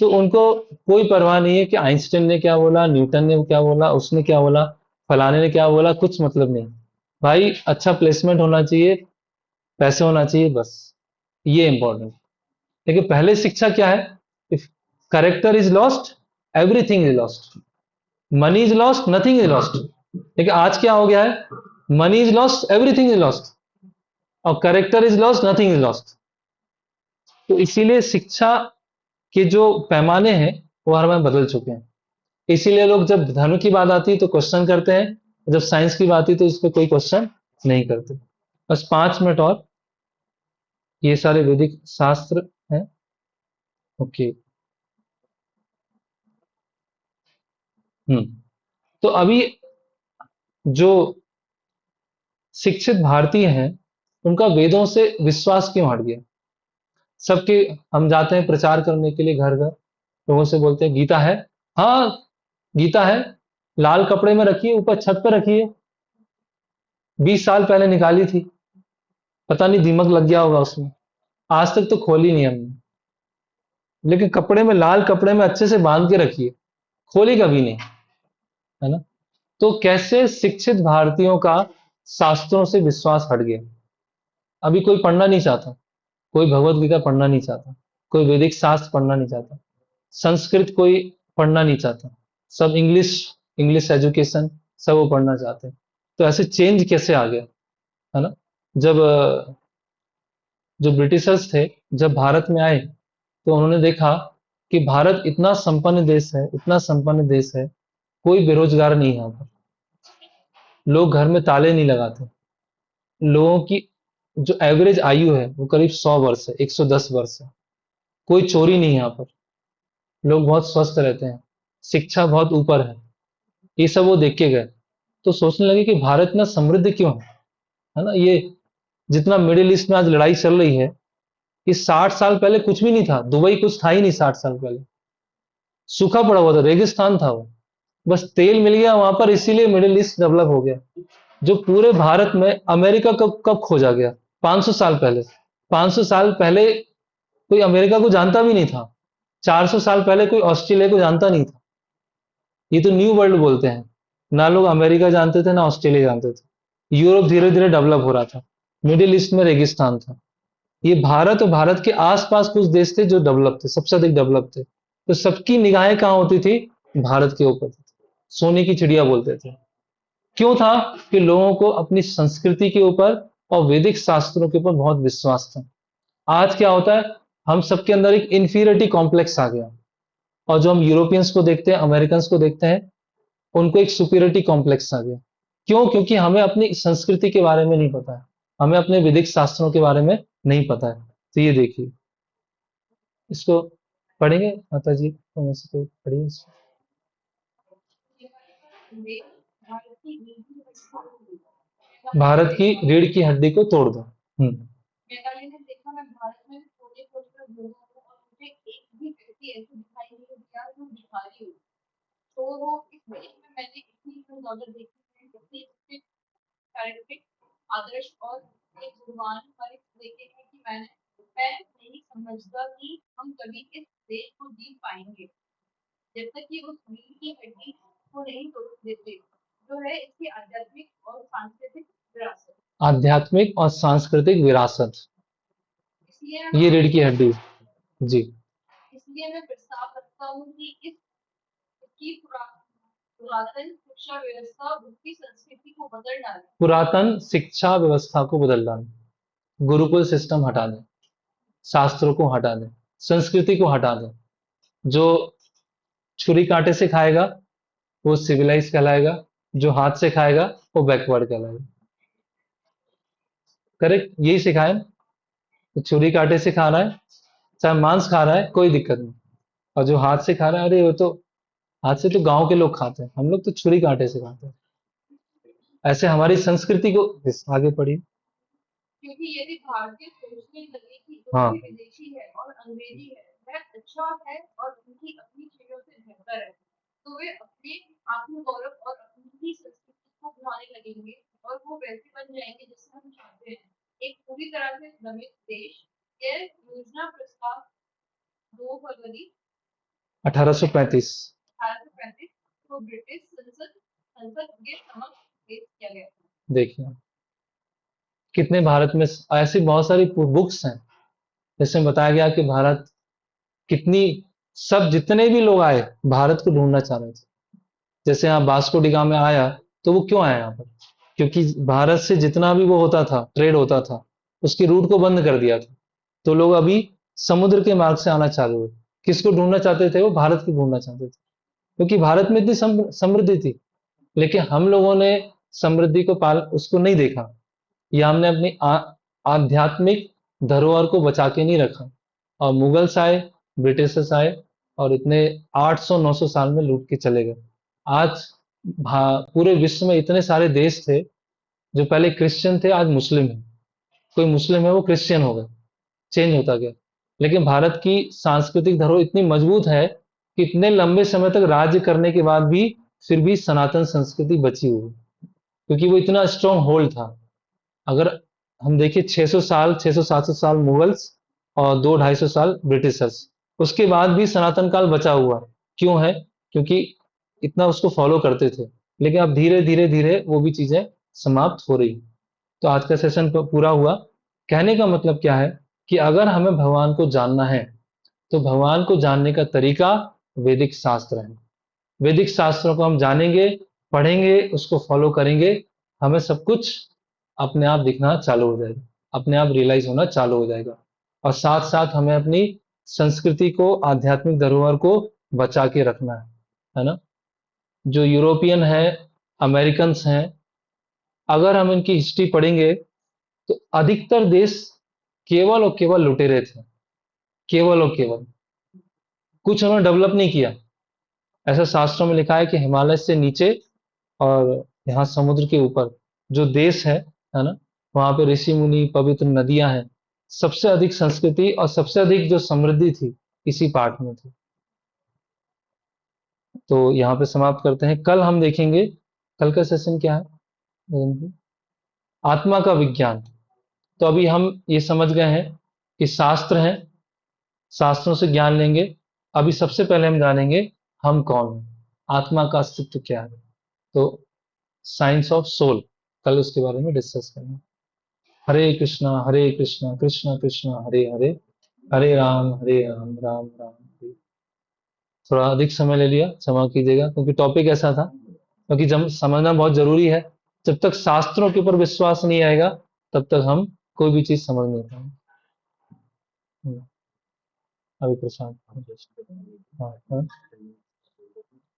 तो उनको कोई परवाह नहीं है कि आइंस्टाइन ने क्या बोला, न्यूटन ने क्या बोला, उसने क्या बोला, फलाने ने क्या बोला, कुछ मतलब नहीं। भाई अच्छा प्लेसमेंट होना चाहिए, पैसे होना चाहिए, बस ये इंपॉर्टेंट। लेकिन पहले शिक्षा क्या है? If character is lost, everything is lost. Money is lost, nothing is lost. लेकिन आज क्या हो गया है? Money is lost, everything is lost, और character is lost, nothing is lost. तो इसीलिए शिक्षा के जो पैमाने हैं वो हर में बदल चुके हैं। इसीलिए लोग जब धर्म की बात आती है तो क्वेश्चन करते हैं, जब साइंस की बात आती है तो इस पर कोई क्वेश्चन नहीं करते। बस 5 मिनट और, ये सारे वैदिक शास्त्र हैं। ओके। हम्म। तो अभी जो शिक्षित भारतीय हैं उनका वेदों से विश्वास क्यों हट गया? सबके, हम जाते हैं प्रचार करने के लिए घर घर, लोगों से बोलते हैं गीता है। हाँ गीता है, लाल कपड़े में रखिए, ऊपर छत पर रखिए, 20 साल पहले निकाली थी, पता नहीं दीमक लग गया होगा उसमें, आज तक तो खोली नहीं हमने। लेकिन कपड़े में, लाल कपड़े में अच्छे से बांध के रखिए, खोली कभी नहीं, है ना? तो कैसे शिक्षित भारतीयों का शास्त्रों से विश्वास हट गया? अभी कोई पढ़ना नहीं चाहता, कोई भगवत गीता पढ़ना नहीं चाहता, कोई वैदिक शास्त्र पढ़ना नहीं चाहता, संस्कृत कोई पढ़ना नहीं चाहता, सब इंग्लिश, इंग्लिश एजुकेशन सब वो पढ़ना चाहते हैं। तो ऐसे चेंज कैसे आ गया, है ना? जब जो ब्रिटिशर्स थे, जब भारत में आए तो उन्होंने देखा कि भारत इतना संपन्न देश है, इतना संपन्न देश है, कोई बेरोजगार नहीं है यहाँ पर, लोग घर में ताले नहीं लगाते, लोगों की जो एवरेज आयु है वो करीब 100 वर्ष है, 110 वर्ष है, कोई चोरी नहीं है यहाँ पर, लोग बहुत स्वस्थ रहते हैं, शिक्षा बहुत ऊपर है। ये सब वो देख के गए, तो सोचने लगे कि भारत इतना समृद्ध क्यों है ना? ये जितना मिडिल ईस्ट में आज लड़ाई चल रही है, ये 60 साल पहले कुछ भी नहीं था, दुबई कुछ था ही नहीं 60 साल पहले, सूखा पड़ा हुआ था, रेगिस्तान था वो, बस तेल मिल गया वहां पर, इसीलिए मिडिल ईस्ट डेवलप हो गया। जो पूरे भारत में अमेरिका कब कब खोजा गया? 500 साल पहले। 500 साल पहले कोई अमेरिका को जानता भी नहीं था, 400 साल पहले कोई ऑस्ट्रेलिया को जानता नहीं था। ये तो न्यू वर्ल्ड बोलते हैं, ना लोग अमेरिका जानते थे ना ऑस्ट्रेलिया जानते थे। यूरोप धीरे धीरे डेवलप हो रहा था, मिडिल ईस्ट में रेगिस्तान था। ये भारत और भारत के आसपास कुछ देश थे जो डेवलप थे, सबसे अधिक डेवलप थे, तो सबकी निगाहें कहाँ होती थी? भारत के ऊपर। सोने की चिड़िया बोलते थे। क्यों था? कि लोगों को अपनी संस्कृति के ऊपर और वैदिक शास्त्रों के ऊपर बहुत विश्वास था। आज क्या होता है? हम सबके अंदर एक इंफीरियरिटी कॉम्प्लेक्स आ गया, और जो हम यूरोपियंस को देखते हैं, अमेरिकन को देखते हैं, उनको एक सुपीरियरिटी कॉम्प्लेक्स आ गया। क्यों? क्योंकि हमें अपनी संस्कृति के बारे में नहीं पता है, हमें अपने वैदिक शास्त्रों के बारे में नहीं पता है। तो ये देखिए, इसको पढ़ेंगे माता जी, तो में से कोई पढ़िए इसको। भारत की नीति भारत की रीढ़ की हड्डी को तोड़ दो। मैंने देखा, मैं भारत में छोटे छोटे घूमा हूँ और मुझे एक भी व्यक्ति ऐसे दिखाई नहीं दिया जो भिखारी हो। तो वो इस देश में मैंने इतनी नॉलेज देखी है, इतनी अच्छे साइंटिफिक आदर्श और एक भगवान पर देखे हैं कि मैं नहीं समझता कि हम कभी इस देश को जीत पाएंगे जब तक कि उस रीढ़ की हड्डी को नहीं तोड़ देते, जो है इसकी आध्यात्मिक और सांस्कृतिक विरासत। आध्यात्मिक और सांस्कृतिक विरासत, इसलिए ये रीढ़ की हड्डी। जी। इसलिए मैं प्रस्ताव रखता हूँ कि इस इसकी पुरातन शिक्षा व्यवस्था उसकी संस्कृति को बदल डाला। पुरातन शिक्षा व्यवस्था को बदल डालें, गुरुकुल सिस्टम हटा दें, शास्त्रों को हटा दें, संस्कृति को हटा दें। जो छुरी कांटे से खाएगा वो सिविलाइज कहलाएगा, जो हाथ से खाएगा वो बैकवर्ड कहलाएगा। करेक्ट, यही सिखाया। तो छुरी कांटे से खा रहा है, चाहे मांस खा रहा है, कोई दिक्कत नहीं। और जो हाथ से खा रहा है, अरे वो तो हाथ से तो गांव के लोग खाते हैं, हम लोग तो छुरी कांटे से खाते हैं। ऐसे हमारी संस्कृति को आगे पढ़ी। क्योंकि यदि भारतीय सोचने लगे कि जो हाँ, भी विदेशी है और अंग्रेजी है वह अच्छा है और उनकी अपनी चीजों से बेहतर है, तो वे अपने आत्मगौरव और अपनी ही संस्कृति को भुलाने लगेंगे और वो वैसे बन जाएंगे जैसे हम चाहते हैं, एक पूरी तरह से भ्रमित देश। यह योजना प्रस्ताव 2 फरवरी 1835। 1835 को ब्रिटिश संसद संसद के समक्ष पेश किया गया था। देखिए कितने भारत में ऐसी बहुत सारी बुक्स हैं जिसमें बताया गया कि भारत कितनी, सब जितने भी लोग आए भारत को ढूंढना चाह रहे थे। जैसे यहाँ वास्को डी गामा आया, तो वो क्यों आया यहाँ पर? क्योंकि भारत से जितना भी वो होता था, ट्रेड होता था, उसके रूट को बंद कर दिया था। तो लोग अभी समुद्र के मार्ग से आना चालू हुए। किसको ढूंढना चाहते थे? वो भारत को ढूंढना चाहते थे, क्योंकि भारत में इतनी समृद्धि थी। लेकिन हम लोगों ने समृद्धि को पाल उसको नहीं देखा, या हमने अपनी आध्यात्मिक धरोहर को बचा के नहीं रखा। और मुगल्स आए, ब्रिटिशर्स आए, और इतने 800-900 साल में लूट के चले गए। आज पूरे विश्व में इतने सारे देश थे जो पहले क्रिश्चियन थे, आज मुस्लिम है। कोई मुस्लिम है वो क्रिश्चियन हो गए, चेंज होता गया। लेकिन भारत की सांस्कृतिक धरोहर इतनी मजबूत है कि इतने लंबे समय तक राज्य करने के बाद भी फिर भी सनातन संस्कृति बची हुई है, क्योंकि वो इतना स्ट्रॉन्ग होल्ड था। अगर हम देखिए 600 साल, 600-700 साल मुगल्स और 200-250 साल ब्रिटिशर्स, उसके बाद भी सनातन काल बचा हुआ। क्यों है? क्योंकि इतना उसको फॉलो करते थे। लेकिन अब धीरे धीरे धीरे वो भी चीजें समाप्त हो रही। तो आज का सेशन पूरा हुआ। कहने का मतलब क्या है कि अगर हमें भगवान को जानना है तो भगवान को जानने का तरीका वैदिक शास्त्र है। वैदिक शास्त्रों को हम जानेंगे, पढ़ेंगे, उसको फॉलो करेंगे, हमें सब कुछ अपने आप दिखना चालू हो जाएगा, अपने आप रियलाइज होना चालू हो जाएगा। और साथ साथ हमें अपनी संस्कृति को, आध्यात्मिक धरोहर को बचा के रखना है ना? जो यूरोपियन है, अमेरिकन्स हैं, अगर हम इनकी हिस्ट्री पढ़ेंगे तो अधिकतर देश केवल और केवल लुटेरे थे, केवल और केवल। कुछ उन्होंने डेवलप नहीं किया। ऐसा शास्त्रों में लिखा है कि हिमालय से नीचे और यहाँ समुद्र के ऊपर जो देश है ना, वहां पे ऋषि मुनि, पवित्र नदियां हैं। सबसे अधिक संस्कृति और सबसे अधिक जो समृद्धि थी इसी पार्ट में थी। तो यहाँ पे समाप्त करते हैं। कल हम देखेंगे, कल का सेशन क्या है? आत्मा का विज्ञान। तो अभी हम ये समझ गए हैं कि शास्त्र हैं, शास्त्रों से ज्ञान लेंगे। अभी सबसे पहले हम जानेंगे हम कौन हैं, आत्मा का अस्तित्व क्या है। तो साइंस ऑफ सोल, कल उसके बारे में डिस्कस करेंगे। हरे कृष्णा कृष्णा कृष्णा हरे हरे, हरे राम राम राम हरे। थोड़ा अधिक समय ले लिया, क्षमा कीजिएगा, क्योंकि टॉपिक ऐसा था। क्योंकि जब समझना बहुत जरूरी है, जब तक शास्त्रों के ऊपर विश्वास नहीं आएगा तब तक हम कोई भी चीज समझ नहीं पाएंगे। अभी प्रशांत, हाँ हाँ,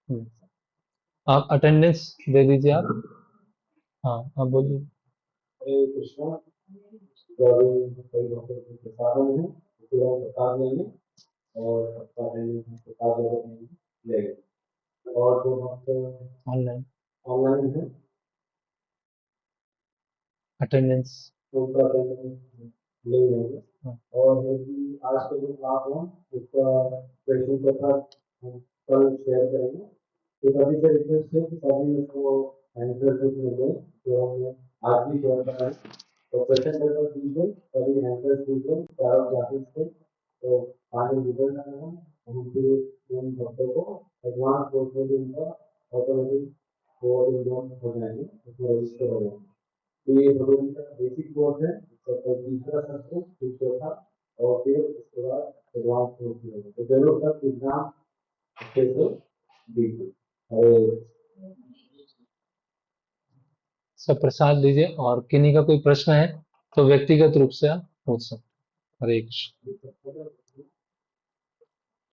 हम्म। आप अटेंडेंस दे दीजिए आप। हाँ आप बोलिए। हरे कृष्णा। तो अभी कई डॉक्टर के प्रसारण है, उसके बाद प्रसाद लेंगे और प्रसाद लेंगे। और जो डॉक्टर ऑनलाइन ऑनलाइन है अटेंडेंस। तो उनका अटेंडेंस ले लेंगे। हाँ, और है कि आज का जो क्लास है उसका क्वेश्चन पेपर हम कल शेयर करेंगे। तो सभी से रिक्वेस्ट है कि सभी उसको आंसर देंगे जो हमने आज भी शेयर करा है। तो क्वेश्चन पेपर दीजिए, सभी आंसर दीजिए चारों क्लासेस के। तो आगे रिजल्ट आएगा, हम फिर उन बच्चों को एडवांस कोर्स में भी उनका ऑटोमेटिक वो इनरोल हो जाएंगे, उसमें रजिस्टर हो जाएंगे। तो ये भगवती का बेसिक कोर्स है, इसका तीसरा सत्र फिर चौथा और फिर उसके बाद एडवांस कोर्स मिलेगा। तो जरूर तक एग्जाम अच्छे से दीजिए। हरे सब प्रसाद लीजिए, और किन्हीं का कोई प्रश्न है तो व्यक्तिगत रूप से आप पूछ सकते हैं। हरे कृष्ण।